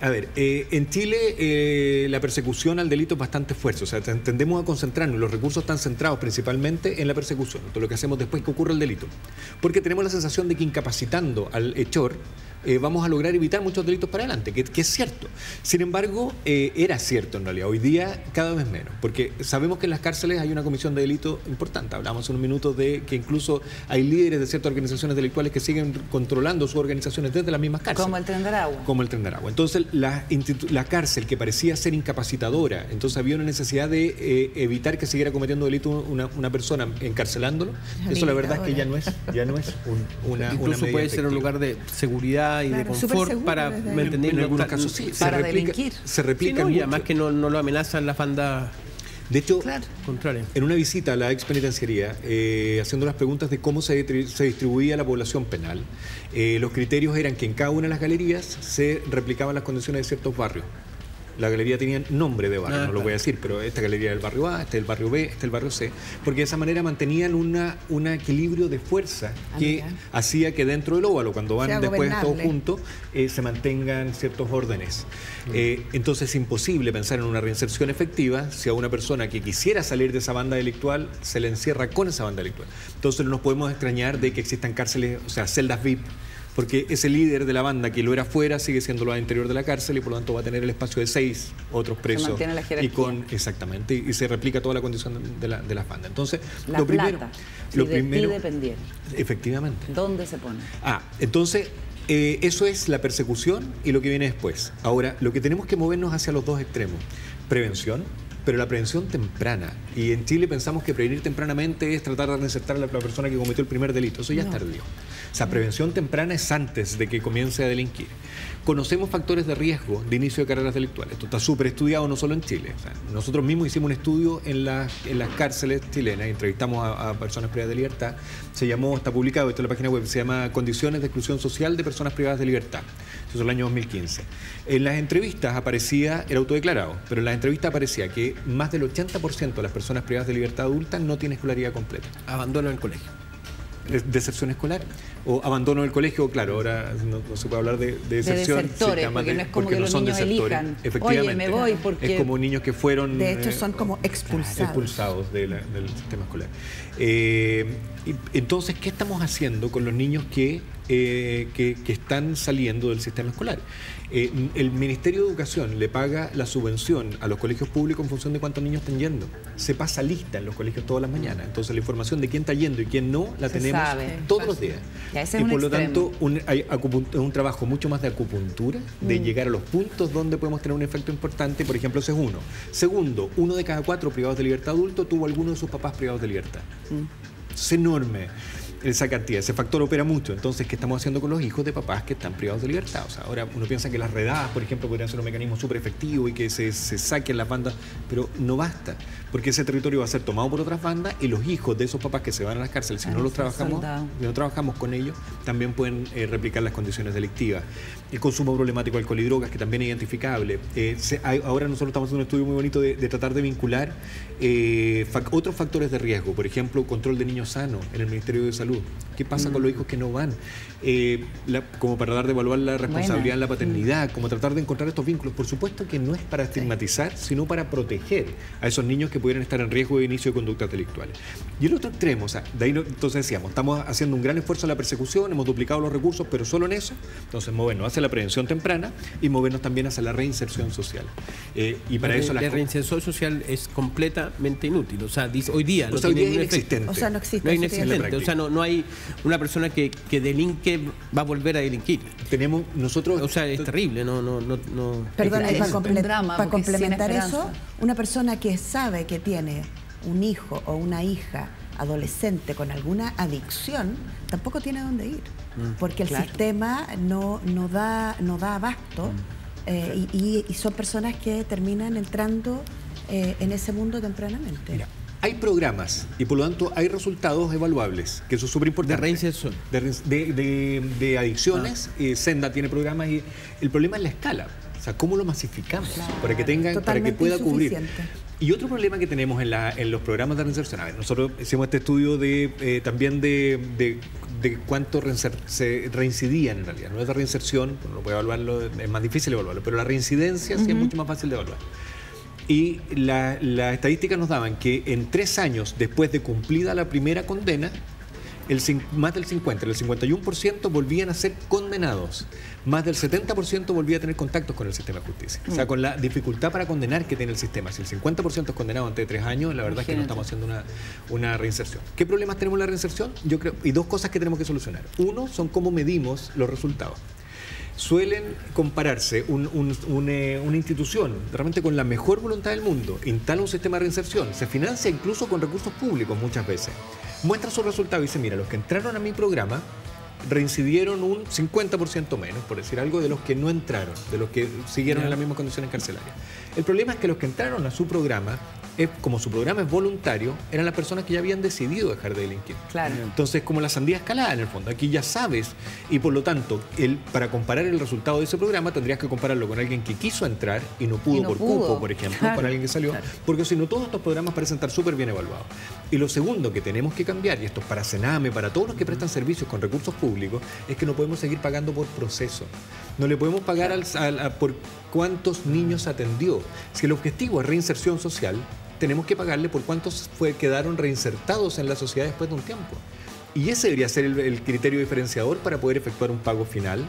A ver, en Chile la persecución al delito es bastante fuerte. O sea, tendemos a concentrarnos. Los recursos están centrados principalmente en la persecución. Todo lo que hacemos después que ocurre el delito. Porque tenemos la sensación de que incapacitando al hechor vamos a lograr evitar muchos delitos para adelante, que es cierto. Sin embargo, era cierto en realidad. Hoy día cada vez menos, porque sabemos que en las cárceles hay una comisión de delito importante. Hablamos hace unos minutos de que incluso hay líderes de ciertas organizaciones delictuales que siguen controlando sus organizaciones desde las mismas cárceles. Como el Tren de Aragua. Como el Tren de Aragua. Entonces, la cárcel que parecía ser incapacitadora, entonces había una necesidad de evitar que siguiera cometiendo delito una persona encarcelándolo. Eso la verdad es que ya no es una incluso medida puede ser un lugar de seguridad y de confort seguro, para mantener en algunos casos sí, para delinquir. Se replica y además que no lo amenazan las bandas. De hecho, contrarias. En una visita a la ex penitenciaría, haciendo las preguntas de cómo se distribuía la población penal, los criterios eran que en cada una de las galerías se replicaban las condiciones de ciertos barrios. La galería tenía nombre de barrio, no lo voy a decir, pero esta galería del barrio A, este del barrio B, este del barrio C, porque de esa manera mantenían un equilibrio de fuerza que hacía que dentro del óvalo, cuando van después todos juntos, se mantengan ciertos órdenes. Entonces es imposible pensar en una reinserción efectiva si a una persona que quisiera salir de esa banda delictual se le encierra con esa banda delictual. Entonces no nos podemos extrañar de que existan cárceles, o sea, celdas VIP, porque ese líder de la banda que lo era afuera sigue siéndolo al interior de la cárcel y por lo tanto va a tener el espacio de 6 otros presos. Se mantiene la jerarquía. Exactamente, y se replica toda la condición de las bandas. Entonces, lo primero... dependiera. Efectivamente. ¿Dónde se pone? Entonces, eso es la persecución y lo que viene después. Ahora, lo que tenemos que movernos hacia los dos extremos. Prevención, pero la prevención temprana. Y en Chile pensamos que prevenir tempranamente es tratar de reinsertar a la persona que cometió el primer delito. Eso ya es tardío. O sea, prevención temprana es antes de que comience a delinquir. Conocemos factores de riesgo de inicio de carreras delictuales. Esto está súper estudiado no solo en Chile. O sea, nosotros mismos hicimos un estudio en las cárceles chilenas, entrevistamos a personas privadas de libertad. Está publicado, esto en la página web, se llama Condiciones de exclusión social de personas privadas de libertad. Eso es el año 2015. En las entrevistas aparecía, era autodeclarado, pero en las entrevistas aparecía que más del 80% de las personas privadas de libertad adulta no tiene escolaridad completa. Abandono el colegio. Deserción escolar o abandono del colegio, claro, ahora no se puede hablar de deserción. De desertores, porque no es como que los niños elijan. Efectivamente. Oye, me voy porque... Es como niños que fueron... De hecho, son como expulsados del sistema escolar. Entonces, ¿qué estamos haciendo con los niños que están saliendo del sistema escolar? El Ministerio de Educación le paga la subvención a los colegios públicos en función de cuántos niños están yendo. Se pasa lista en los colegios todas las mañanas. Entonces la información de quién está yendo y quién no la tenemos todos los días. Y por lo tanto hay un trabajo mucho más de acupuntura, de llegar a los puntos donde podemos tener un efecto importante. Por ejemplo, ese es uno. Segundo, 1 de cada 4 privados de libertad adulto tuvo alguno de sus papás privados de libertad. Es enorme esa cantidad, ese factor opera mucho. Entonces, ¿qué estamos haciendo con los hijos de papás que están privados de libertad? O sea, ahora uno piensa que las redadas, por ejemplo, podrían ser un mecanismo súper efectivo y que se saquen las bandas, pero no basta, porque ese territorio va a ser tomado por otras bandas y los hijos de esos papás que se van a las cárceles, si no trabajamos con ellos, también pueden replicar las condiciones delictivas. El consumo problemático de alcohol y drogas, que también es identificable. Ahora nosotros estamos haciendo un estudio muy bonito de tratar de vincular otros factores de riesgo, por ejemplo, control de niños sanos en el Ministerio de Salud. ¿Qué pasa con los hijos que no van? Como para tratar de evaluar la responsabilidad en la paternidad, como tratar de encontrar estos vínculos. Por supuesto que no es para estigmatizar, sino para proteger a esos niños que pudieran estar en riesgo de inicio de conductas delictuales. Y el otro extremo, o sea, de ahí entonces decíamos, estamos haciendo un gran esfuerzo en la persecución, hemos duplicado los recursos, pero solo en eso. Entonces movernos hacia la prevención temprana y movernos también hacia la reinserción social. Y para eso la reinserción social es completamente inútil. O sea, hoy día no tiene ningún efecto. O sea, no existe. No es inexistente. O sea, no hay una persona que delinque va a volver a delinquir. Tenemos nosotros... O sea, es terrible. Perdón, para complementar sin eso, una persona que sabe que tiene un hijo o una hija adolescente con alguna adicción, tampoco tiene dónde ir. Porque el sistema no da abasto y son personas que terminan entrando en ese mundo tempranamente. Mira, hay programas y por lo tanto hay resultados evaluables, que eso es súper importante. De reinserción. De adicciones, Senda tiene programas y el problema es la escala. sea, ¿cómo lo masificamos? Claro, para que tengan, para que totalmente pueda cubrir. insuficiente. Y otro problema que tenemos en los programas de reinserción, a ver, nosotros hicimos este estudio también de cuánto se reincidían en realidad. No es de reinserción, no puede evaluarlo, es más difícil evaluarlo, pero la reincidencia sí es mucho más fácil de evaluar. Y las estadísticas nos daban que en 3 años después de cumplida la primera condena, más del 50, el 51% volvían a ser condenados. Más del 70% volvía a tener contactos con el sistema de justicia. O sea, con la dificultad para condenar que tiene el sistema. Si el 50% es condenado antes de 3 años, la verdad es que no estamos haciendo una reinserción. ¿Qué problemas tenemos en la reinserción? Yo creo, y 2 cosas que tenemos que solucionar. Uno, son cómo medimos los resultados. Suelen compararse una institución realmente con la mejor voluntad del mundo, instala un sistema de reinserción, se financia incluso con recursos públicos muchas veces, muestra sus resultados y dice, mira, los que entraron a mi programa reincidieron un 50% menos, por decir algo, de los que no entraron, de los que siguieron en las mismas condiciones carcelarias. El problema es que los que entraron a su programa, como su programa es voluntario, eran las personas que ya habían decidido dejar de delinquir. Claro. Entonces, como la sandía escalada en el fondo, aquí ya sabes, y por lo tanto, para comparar el resultado de ese programa, tendrías que compararlo con alguien que quiso entrar y no pudo por cupo, por ejemplo, claro, con alguien que salió, porque si no, todos estos programas parecen estar súper bien evaluados. Y lo segundo que tenemos que cambiar, y esto es para Sename, para todos los que prestan servicios con recursos públicos, es que no podemos seguir pagando por proceso. No le podemos pagar por cuántos niños atendió. Si el objetivo es reinserción social, tenemos que pagarle por cuántos quedaron reinsertados en la sociedad después de un tiempo. Y ese debería ser el criterio diferenciador para poder efectuar un pago final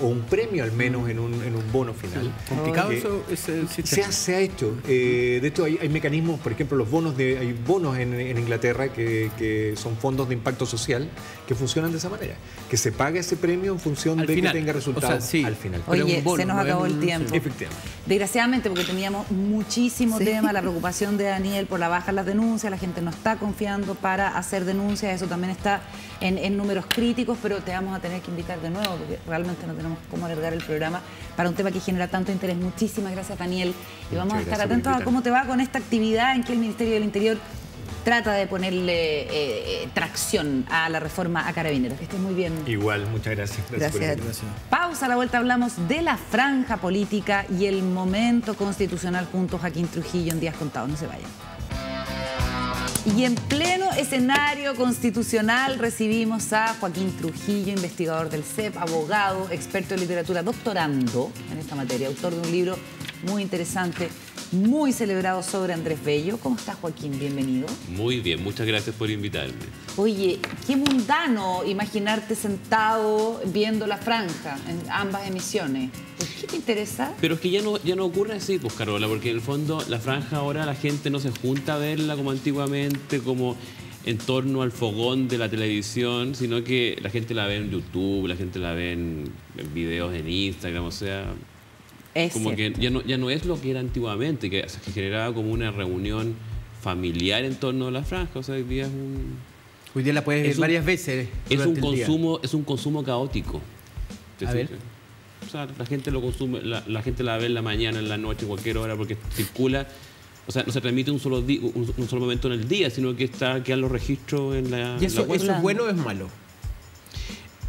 o un premio al menos en un bono final. Complicado eso es el sistema. Se ha hecho. De hecho, hay mecanismos, por ejemplo, hay bonos en Inglaterra que son fondos de impacto social que funcionan de esa manera. Que se paga ese premio en función de que tenga resultados al final. Oye, se nos acabó el tiempo. Efectivamente. Desgraciadamente, porque teníamos muchísimo tema, la preocupación de Daniel por la baja en las denuncias, la gente no está confiando para hacer denuncias, eso también está en números críticos, pero te vamos a tener que invitar de nuevo porque realmente no tenemos cómo alargar el programa para un tema que genera tanto interés. Muchísimas gracias, Daniel, y vamos a estar atentos a cómo te va con esta actividad en que el Ministerio del Interior trata de ponerle tracción a la reforma a Carabineros. Que estés muy bien. Igual, muchas gracias. Gracias. Pausa, a la vuelta hablamos de la franja política y el momento constitucional junto a Joaquín Trujillo en Días Contados. No se vayan. Y en pleno escenario constitucional recibimos a Joaquín Trujillo, investigador del CEP, abogado, experto en literatura, doctorando en esta materia, autor de un libro muy interesante, muy celebrado sobre Andrés Bello. ¿Cómo estás, Joaquín? Bienvenido. Muy bien, muchas gracias por invitarme. Oye, qué mundano imaginarte sentado viendo la franja en ambas emisiones. ¿Por qué te interesa? Pero es que ya no ocurre así, pues, Carola, porque en el fondo la franja ahora la gente no se junta a verla como antiguamente, como en torno al fogón de la televisión, sino que la gente la ve en YouTube, la gente la ve en videos en Instagram, o sea... como que ya no es lo que era antiguamente, que se generaba como una reunión familiar en torno a la franja. O sea, hoy día es hoy día la puedes ver varias veces. Es un consumo caótico. A ver. O sea, la gente lo consume, la gente la ve en la mañana, en la noche, en cualquier hora, porque circula. O sea, no se transmite un solo momento en el día, sino que quedan los registros en la ¿Y eso, web. eso es bueno o es malo?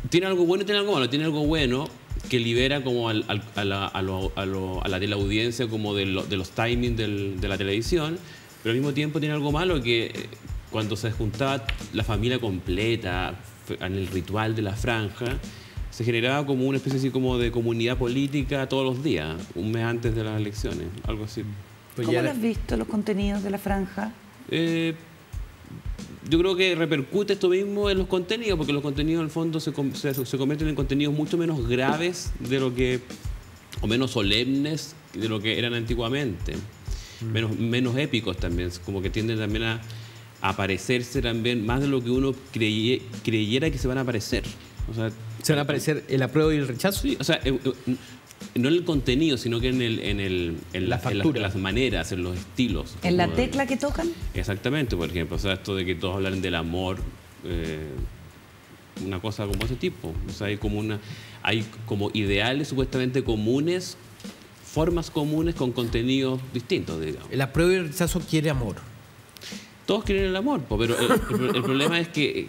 Tiene algo bueno y tiene algo malo. Tiene algo bueno que libera como a la teleaudiencia como de los timings de la televisión, pero al mismo tiempo tiene algo malo que cuando se juntaba la familia completa en el ritual de la franja, se generaba como una especie así como de comunidad política todos los días, un mes antes de las elecciones, algo así. ¿Cómo lo has visto, los contenidos de la franja? Yo creo que repercute esto mismo en los contenidos, porque los contenidos en el fondo se convierten en contenidos mucho menos graves de lo que, o menos solemnes de lo que eran antiguamente, menos épicos también, como que tienden también a aparecerse también más de lo que uno creyera que se van a aparecer. O sea, ¿se van a aparecer el apruebo y el rechazo? Sí, o sea, no en el contenido, sino que en las maneras, en los estilos. ¿En la tecla que tocan? Exactamente, por ejemplo. O sea, esto de que todos hablan del amor, una cosa como ese tipo. O sea, hay como ideales supuestamente comunes, formas comunes con contenidos distintos, digamos. El apruebo y el rechazo quiere amor. Todos quieren el amor, pero el problema es que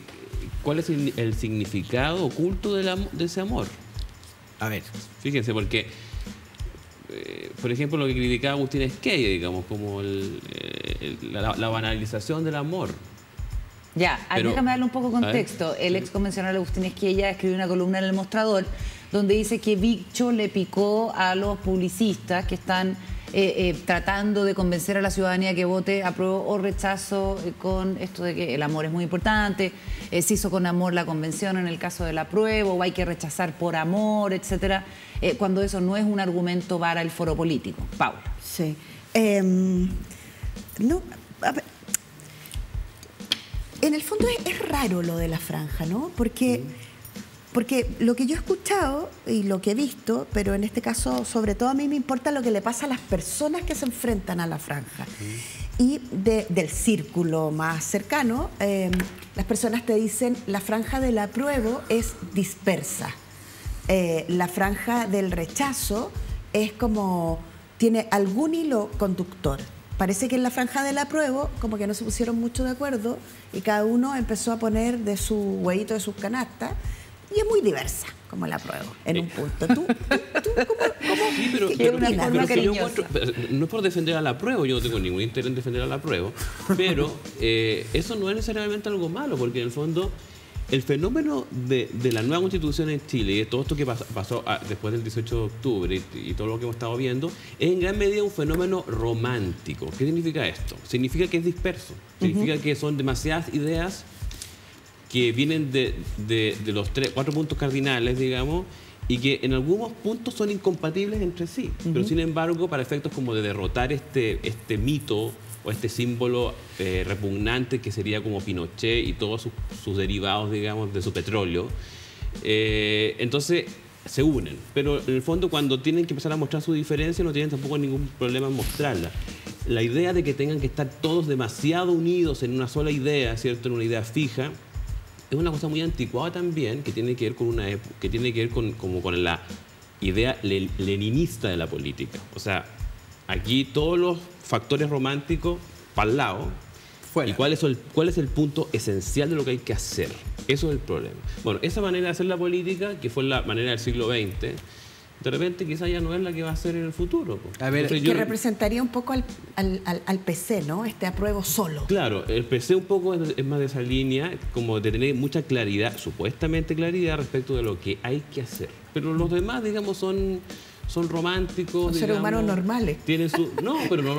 ¿cuál es el significado oculto de ese amor? A ver. Fíjense, porque por ejemplo, lo que criticaba Agustín Esquella, digamos, como la banalización del amor. Ya, déjame darle un poco de contexto. El ex convencional Agustín Esquella escribió una columna en El Mostrador donde dice que Bicho le picó a los publicistas que están tratando de convencer a la ciudadanía que vote apruebo o rechazo con esto de que el amor es muy importante, se hizo con amor la convención en el caso del apruebo, o hay que rechazar por amor, etcétera, cuando eso no es un argumento para el foro político. Paula. Sí. No, a ver, en el fondo es raro lo de la franja, ¿no? Porque lo que yo he escuchado y lo que he visto, pero en este caso, sobre todo a mí me importa lo que le pasa a las personas que se enfrentan a la franja. Y del círculo más cercano, las personas te dicen, la franja del apruebo es dispersa. La franja del rechazo es como, tiene algún hilo conductor. Parece que en la franja del apruebo como que no se pusieron mucho de acuerdo y cada uno empezó a poner de su huevito, de sus canastas, y es muy diversa como el apruebo en un punto. ¿Tú cómo sí, pero yo encuentro, no es por defender al apruebo, yo no tengo ningún interés en defender al apruebo, pero eso no es necesariamente algo malo, porque en el fondo el fenómeno de la nueva Constitución en Chile y de todo esto que pasó después del 18 de octubre y todo lo que hemos estado viendo, es en gran medida un fenómeno romántico. ¿Qué significa esto? Significa que es disperso, significa que son demasiadas ideas que vienen de los 4 puntos cardinales, digamos, y que en algunos puntos son incompatibles entre sí. Pero sin embargo, para efectos como de derrotar este mito o este símbolo repugnante que sería como Pinochet y todos sus derivados, digamos, de su petróleo, entonces se unen. Pero en el fondo, cuando tienen que empezar a mostrar su diferencia, no tienen tampoco ningún problema en mostrarla. La idea de que tengan que estar todos demasiado unidos en una sola idea, ¿cierto?, en una idea fija, es una cosa muy anticuada también, que tiene que ver con con la idea leninista de la política. O sea, aquí todos los factores románticos para el lado. Fuera. ¿Y cuál es el punto esencial de lo que hay que hacer? Eso es el problema. Bueno, esa manera de hacer la política, que fue la manera del siglo XX, de repente quizás ya no es la que va a ser en el futuro. A ver, que representaría un poco al PC, ¿no? Este apruebo solo. Claro, el PC un poco es más de esa línea, como de tener mucha claridad, supuestamente claridad, respecto de lo que hay que hacer. Pero los demás, digamos, son románticos. Son seres humanos normales. Tienen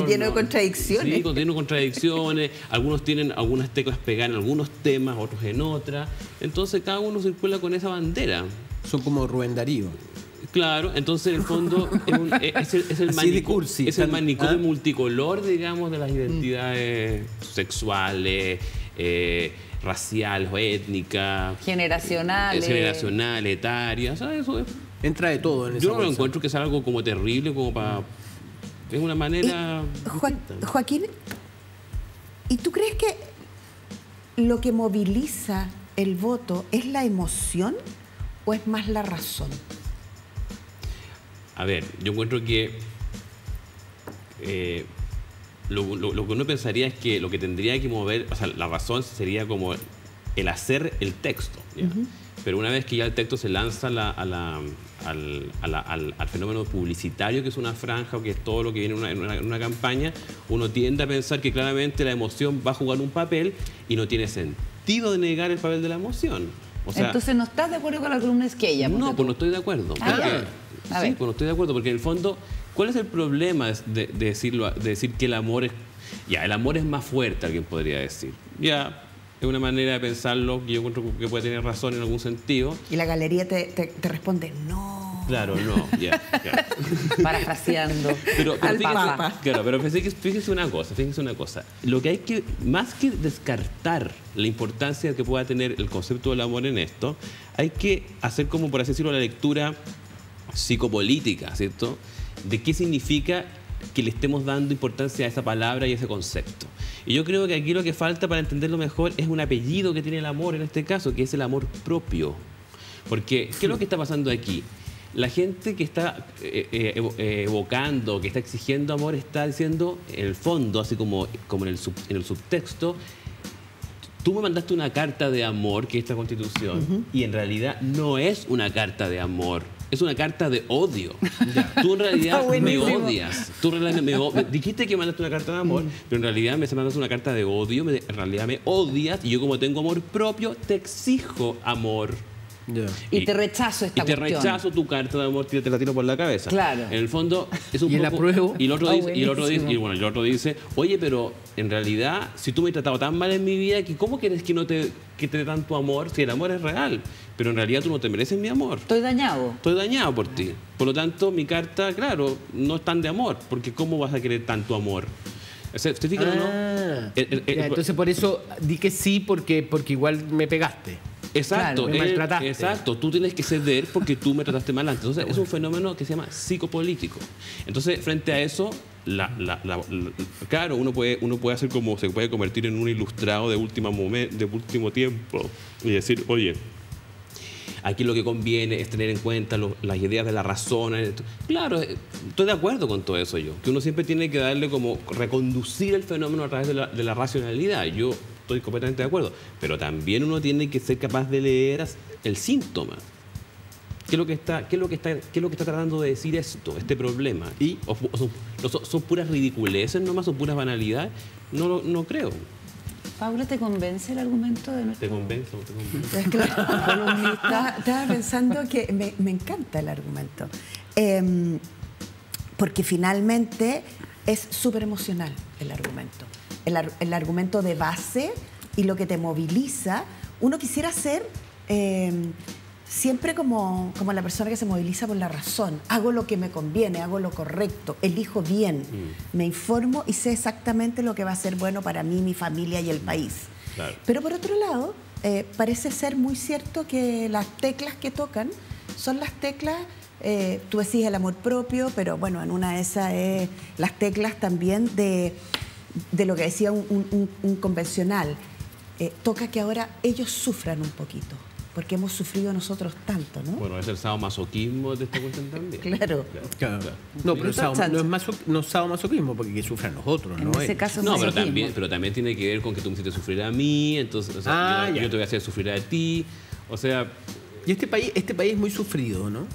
lleno de contradicciones. Sí, lleno de contradicciones. Algunos tienen algunas teclas pegadas en algunos temas, otros en otras. Entonces cada uno circula con esa bandera. Son como Rubén Darío. Claro, entonces en el fondo es el manicomio multicolor, digamos, de las identidades sexuales, raciales o étnicas. Generacionales. Etarias, ¿sabes? Eso es. Entra de todo en esa Yo no lo encuentro que sea algo como terrible, como para... Es una manera... Joaquín, ¿y tú crees que lo que moviliza el voto es la emoción o es más la razón? A ver, yo encuentro que lo que uno pensaría es que lo que tendría que mover, o sea, la razón sería como el hacer el texto, ¿ya? Pero una vez que ya el texto se lanza al fenómeno publicitario, que es una franja o que es todo lo que viene en una campaña, uno tiende a pensar que claramente la emoción va a jugar un papel y no tiene sentido de negar el papel de la emoción. O sea, entonces, ¿no estás de acuerdo con la columna Esquella? No, pues no estoy de acuerdo. Sí, pues no estoy de acuerdo, porque en el fondo, ¿cuál es el problema de decir que el amor es... Ya, el amor es más fuerte, alguien podría decir. Ya, es una manera de pensarlo que yo encuentro que puede tener razón en algún sentido. Y la galería te responde, no. Claro, no, ya. Parafraseando al Papa. Claro, pero fíjese una cosa. Lo que hay que, más que descartar la importancia que pueda tener el concepto del amor en esto, hay que hacer, como por así decirlo, la lectura psicopolítica, ¿cierto? De qué significa que le estemos dando importancia a esa palabra y a ese concepto. Y yo creo que aquí lo que falta para entenderlo mejor es un apellido que tiene el amor en este caso, que es el amor propio. Porque, ¿qué es lo que está pasando aquí? La gente que está evocando, que está exigiendo amor, está diciendo, en el fondo, así como en el subtexto, tú me mandaste una carta de amor, que es esta Constitución, y en realidad no es una carta de amor. es una carta de odio. Tú en realidad me odias. Tú en realidad dijiste que mandaste una carta de amor, pero en realidad me mandaste una carta de odio. En realidad me odias y yo, como tengo amor propio, te exijo amor. Y te rechazo esta cuestión. Y te rechazo tu carta de amor, te la tiro por la cabeza. Claro. En el fondo es un y poco... el apruebo. Y el otro dice, oye, pero en realidad, si tú me has tratado tan mal en mi vida, ¿cómo quieres que te dé tanto amor si el amor es real? Pero en realidad tú no te mereces mi amor. Estoy dañado. Estoy dañado por ti. Por lo tanto, mi carta, claro, no es tan de amor, porque ¿cómo vas a querer tanto amor? ¿Te fijas o no? Entonces por eso di que sí, porque igual me pegaste. Exacto, me maltrataste. Exacto, tú tienes que ceder porque tú me trataste mal antes. Entonces es un fenómeno que se llama psicopolítico. Entonces, frente a eso, claro, uno puede hacer como se puede convertir en un ilustrado de último tiempo y decir, oye, aquí lo que conviene es tener en cuenta las ideas de la razón. Claro, estoy de acuerdo con todo eso yo, que uno siempre tiene que darle como reconducir el fenómeno a través de la racionalidad. Yo estoy completamente de acuerdo, pero también uno tiene que ser capaz de leer el síntoma. ¿Qué es lo que está tratando de decir este problema? ¿Son puras ridiculeces nomás, son puras banalidades? No creo. Paula, ¿te convence el argumento de nuestro... Te convenzo. Estaba pensando que me encanta el argumento, porque finalmente es súper emocional el argumento. El argumento de base y lo que te moviliza. Uno quisiera ser siempre como la persona que se moviliza por la razón. Hago lo que me conviene, hago lo correcto, elijo bien, me informo y sé exactamente lo que va a ser bueno para mí, mi familia y el país. Claro. Pero por otro lado, parece ser muy cierto que las teclas que tocan son las teclas, tú decís el amor propio, pero bueno, en una de esas es las teclas también de lo que decía un convencional. Toca que ahora ellos sufran un poquito, porque hemos sufrido nosotros tanto, ¿no? Bueno, es el sadomasoquismo de esta cuestión también. Claro. No, pero no es sadomasoquismo, porque que sufran los otros, ¿no? En ese caso no, pero también tiene que ver con que tú me hiciste sufrir a mí, entonces yo te voy a hacer sufrir a ti, o sea... Y este país es muy sufrido, ¿no?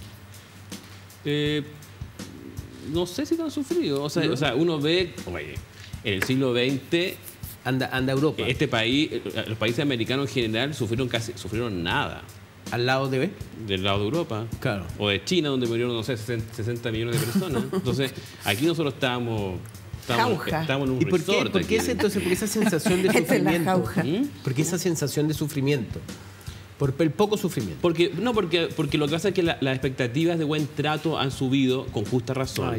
No sé si tan sufrido, o sea, uno ve, oye, en el siglo XX... Anda Europa. Este país, los países americanos en general sufrieron nada. ¿Al lado de Del lado de Europa. Claro. O de China, donde murieron, no sé, 60 millones de personas. Entonces, aquí nosotros estamos en un resort. ¿Por qué esa sensación de sufrimiento? ¿Por qué esa sensación de sufrimiento? Por el poco sufrimiento. Porque lo que pasa es que las expectativas de buen trato han subido con justa razón.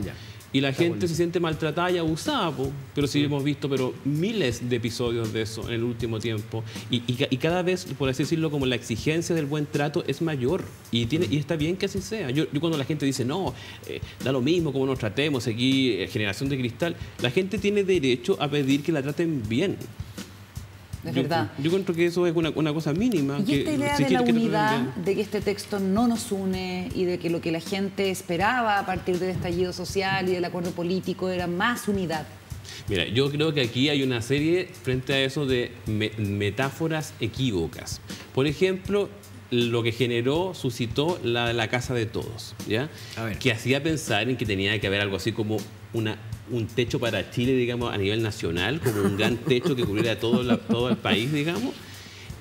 Y la gente se siente maltratada y abusada, pero sí hemos visto miles de episodios de eso en el último tiempo. Y cada vez, por así decirlo, como la exigencia del buen trato es mayor. Y está bien que así sea. Yo cuando la gente dice, no, da lo mismo cómo nos tratemos, aquí, generación de cristal, la gente tiene derecho a pedir que la traten bien. Es verdad. Yo encuentro que eso es una cosa mínima. Y esta idea de la unidad, de que este texto no nos une y de que lo que la gente esperaba a partir del estallido social y del acuerdo político era más unidad. Mira, yo creo que aquí hay una serie frente a eso de metáforas equívocas. Por ejemplo, lo que suscitó la casa de todos, ¿ya? Que hacía pensar en que tenía que haber algo así como un techo para Chile, digamos, a nivel nacional, como un gran techo que cubriera todo el país, digamos,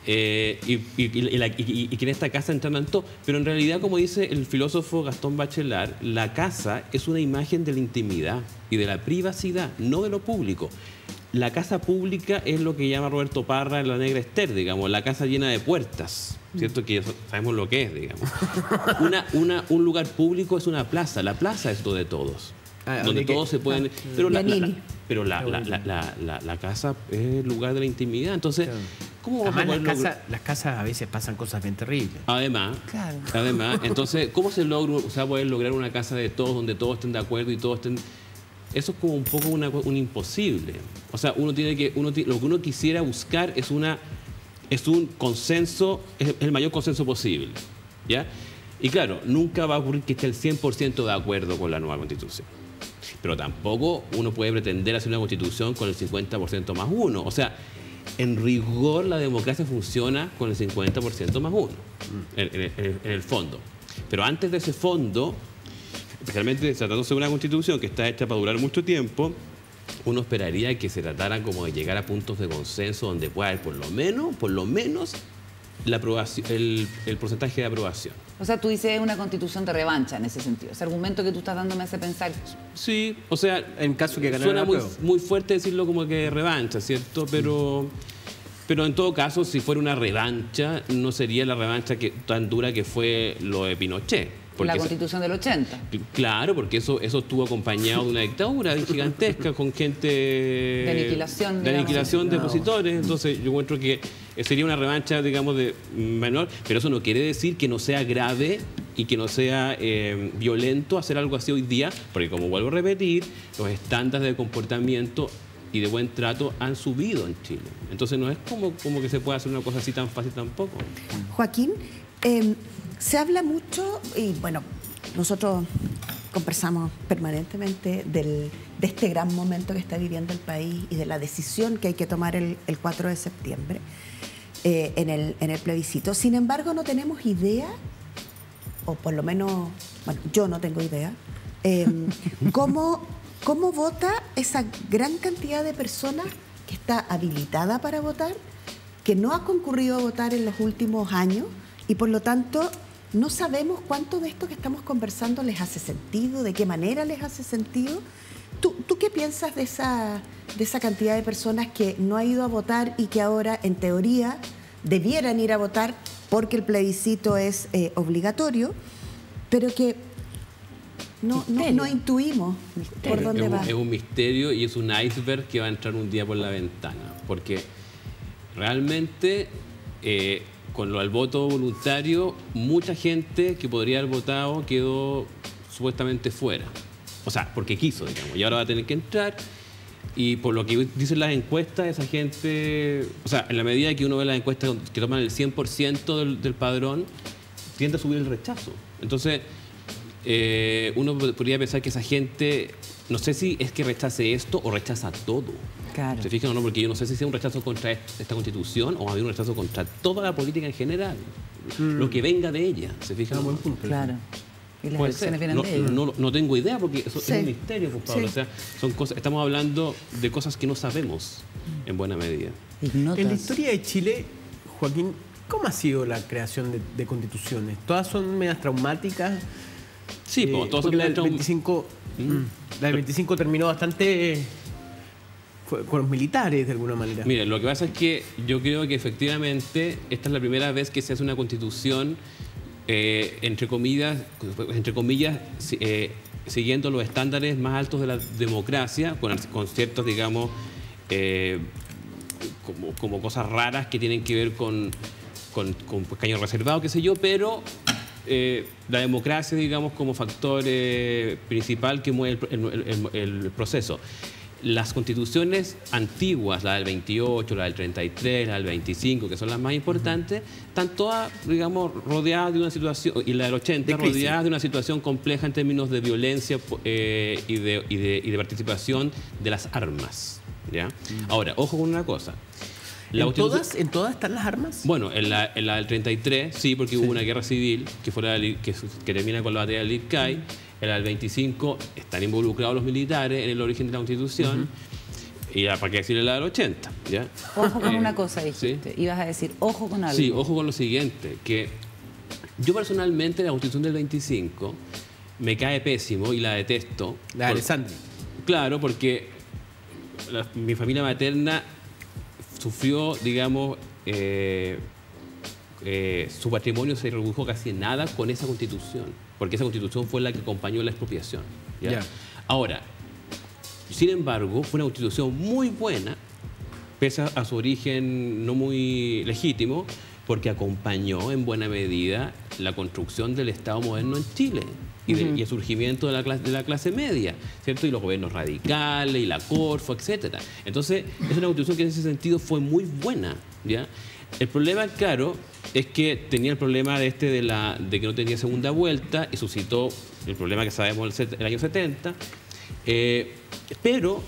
y que en esta casa entraran todos. Pero en realidad, como dice el filósofo Gastón Bachelard, la casa es una imagen de la intimidad y de la privacidad, no de lo público. La casa pública es lo que llama Roberto Parra en La Negra Esther, digamos, la casa llena de puertas, ¿cierto? Que sabemos lo que es, digamos. Un lugar público es una plaza, la plaza es lo de todos. Donde todos se pueden... Pero la casa es el lugar de la intimidad. Entonces, ¿cómo vamos a poder las casas a veces pasan cosas bien terribles. Además, entonces, ¿cómo se poder lograr una casa de todos, donde todos estén de acuerdo y todos estén... Eso es como un poco un imposible. O sea, lo que uno quisiera buscar es un consenso, es el mayor consenso posible, ¿ya? Y claro, nunca va a ocurrir que esté el 100% de acuerdo con la nueva Constitución. Pero tampoco uno puede pretender hacer una Constitución con el 50% más uno. O sea, en rigor la democracia funciona con el 50% más uno, en el fondo. Pero antes de ese fondo, especialmente tratándose de una constitución que está hecha para durar mucho tiempo, uno esperaría que se tratara como de llegar a puntos de consenso donde pueda haber por lo menos la aprobación, el porcentaje de aprobación. O sea, tú dices una constitución de revancha en ese sentido. Ese argumento que tú estás dando me hace pensar. Sí, o sea, en caso que ganara suena la prueba. muy fuerte decirlo como que revancha, ¿cierto? Pero en todo caso, si fuera una revancha, no sería la revancha tan dura que fue lo de Pinochet. La Constitución del 80. Claro, porque eso estuvo acompañado de una dictadura gigantesca con gente... De aniquilación. De aniquilación de opositores. Entonces, yo encuentro que sería una revancha, digamos, de menor, pero eso no quiere decir que no sea grave y que no sea violento hacer algo así hoy día, porque como vuelvo a repetir, los estándares de comportamiento y de buen trato han subido en Chile. Entonces, no es como que se pueda hacer una cosa así tan fácil tampoco. Joaquín, se habla mucho, y bueno, nosotros conversamos permanentemente de este gran momento que está viviendo el país y de la decisión que hay que tomar el 4 de septiembre en el plebiscito. Sin embargo, no tenemos idea, o por lo menos, bueno, yo no tengo idea, cómo vota esa gran cantidad de personas que está habilitada para votar, que no ha concurrido a votar en los últimos años y por lo tanto no sabemos cuánto de esto que estamos conversando les hace sentido, de qué manera les hace sentido. ¿Tú qué piensas de esa cantidad de personas que no ha ido a votar y que ahora, en teoría, debieran ir a votar porque el plebiscito es obligatorio, pero que no intuimos por dónde va? Es un misterio y es un iceberg que va a entrar un día por la ventana, porque realmente... con lo del voto voluntario, mucha gente que podría haber votado quedó supuestamente fuera. O sea, porque quiso, digamos, y ahora va a tener que entrar. Y por lo que dicen las encuestas, esa gente... O sea, en la medida que uno ve las encuestas que toman el 100% del padrón, tiende a subir el rechazo. Entonces, uno podría pensar que esa gente... No sé si es que rechace esto o rechaza todo. Claro. ¿Se fijan o no? Porque yo no sé si sea un rechazo contra esta Constitución o hay un rechazo contra toda la política en general. Lo que venga de ella. ¿Se fijan? Buen punto. Claro. Y las Puede elecciones ser. vienen de ellos. No tengo idea porque eso Sí. es un misterio, pues, Pablo. Sí. O sea, son cosas, estamos hablando de cosas que no sabemos en buena medida. Ignotas. En la historia de Chile, Joaquín, ¿cómo ha sido la creación de constituciones? ¿Todas son medias traumáticas? Sí, pues, todos porque son la del 25, la del 25 terminó bastante con los militares, de alguna manera. Mire, lo que pasa es que yo creo que efectivamente esta es la primera vez que se hace una constitución, entre comillas, siguiendo los estándares más altos de la democracia, con ciertos, digamos, como cosas raras que tienen que ver con caños reservados, qué sé yo, pero la democracia, digamos, como factor principal que mueve el proceso. Las constituciones antiguas, la del 28, la del 33, la del 25, que son las más importantes, están todas, digamos, rodeadas de una situación, y la del 80, rodeadas de una situación compleja en términos de violencia y de participación de las armas. ¿Ya? Ahora, ojo con una cosa. ¿En todas están las armas? Bueno, en la del 33, sí, porque hubo una guerra civil que termina con la batalla del Lircay. En la del 25 están involucrados los militares en el origen de la Constitución. Y para qué decirle la del 80. ¿Ya? Ojo con una cosa, dijiste. ¿sí? Ibas a decir, ojo con algo. Sí, ojo con lo siguiente, que yo personalmente la Constitución del 25 me cae pésimo y la detesto. La de Alessandri. Claro, porque mi familia materna sufrió, digamos, su patrimonio se redujo casi en nada con esa Constitución, porque esa Constitución fue la que acompañó la expropiación. ¿ya? Ya. Ahora, sin embargo, fue una Constitución muy buena, pese a su origen no muy legítimo, porque acompañó en buena medida la construcción del Estado moderno en Chile y el surgimiento de la clase media, ¿cierto? Y los gobiernos radicales, y la Corfo, etcétera. Entonces, es una Constitución que en ese sentido fue muy buena, ¿ya? El problema, claro, es que tenía el problema de que no tenía segunda vuelta y suscitó el problema que sabemos el año 70, pero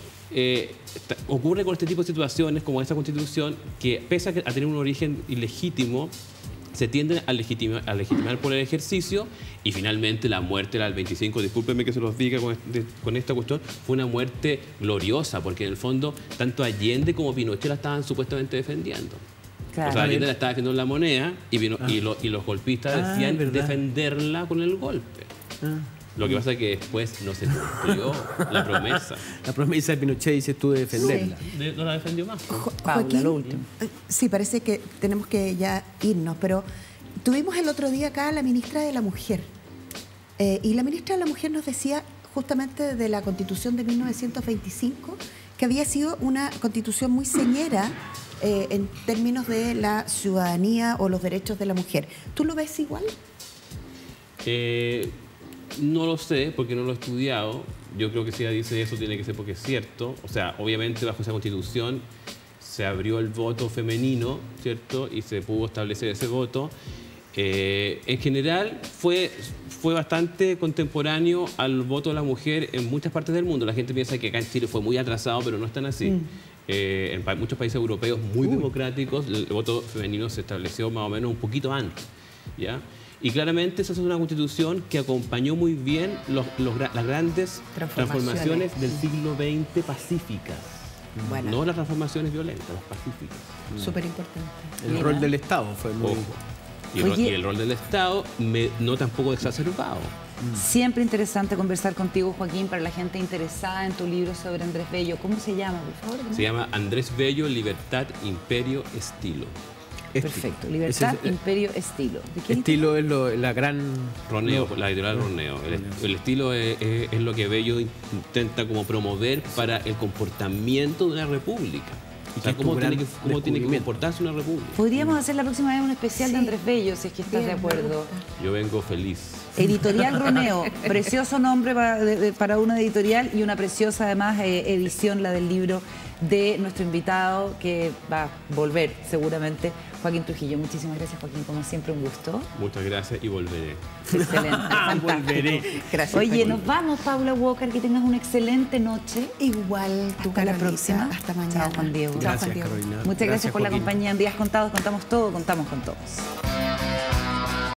ocurre con este tipo de situaciones como esta Constitución que pese a tener un origen ilegítimo, se tienden a legitimar por el ejercicio, y finalmente la muerte del 25, discúlpenme que se los diga con esta cuestión, fue una muerte gloriosa, porque en el fondo tanto Allende como Pinochet la estaban supuestamente defendiendo. Claro. O sea, Allende la estaba defendiendo en la moneda y los golpistas decían defenderla con el golpe. Lo que pasa es que después no se cumplió la promesa. La promesa de Pinochet, dices tú, de defenderla. Sí. No la defendió más. Joaquín, lo último. Sí, parece que tenemos que ya irnos, pero tuvimos el otro día acá a la ministra de la Mujer. Y la ministra de la Mujer nos decía justamente de la Constitución de 1925 que había sido una constitución muy señera en términos de la ciudadanía o los derechos de la mujer. ¿Tú lo ves igual? No lo sé, porque no lo he estudiado. Yo creo que si ella dice eso tiene que ser porque es cierto. O sea, obviamente bajo esa Constitución se abrió el voto femenino, ¿cierto? Y se pudo establecer ese voto. En general fue bastante contemporáneo al voto de la mujer en muchas partes del mundo. La gente piensa que acá en Chile fue muy atrasado, pero no es tan así. En muchos países europeos muy democráticos, el voto femenino se estableció más o menos un poquito antes, ¿ya? Y claramente esa es una constitución que acompañó muy bien las grandes transformaciones del siglo XX pacíficas. Bueno. No las transformaciones violentas, las pacíficas. Súper importante. El rol del Estado fue muy... Y el rol del Estado no tampoco exacerbado. Siempre interesante conversar contigo, Joaquín, para la gente interesada en tu libro sobre Andrés Bello. ¿Cómo se llama, por favor? Se llama Andrés Bello, Libertad, Imperio, Estilo. Perfecto. Libertad, Imperio, Estilo. ¿De quién Estilo es la gran... Roneo, la editorial Roneo. El estilo es lo que Bello intenta como promover para el comportamiento de una república. O sea, cómo tiene que comportarse una república. Podríamos hacer la próxima vez un especial de Andrés Bello, si es que estás de acuerdo. Yo vengo feliz. Editorial Roneo, precioso nombre para una editorial y una preciosa además edición, la del libro de nuestro invitado que va a volver seguramente, Joaquín Trujillo. Muchísimas gracias, Joaquín, como siempre un gusto. Muchas gracias y volveré. Excelente, fantástico. Gracias. Oye, Joaquín. nos vamos, Paula Walker, que tengas una excelente noche. Igual tú, Hasta la Carolina. próxima. Hasta mañana. Chao, Juan Diego. Gracias, Chao, Juan Diego. Carolina. Muchas gracias por la Joaquín. compañía en Días Contados. Contamos todo, contamos con todos.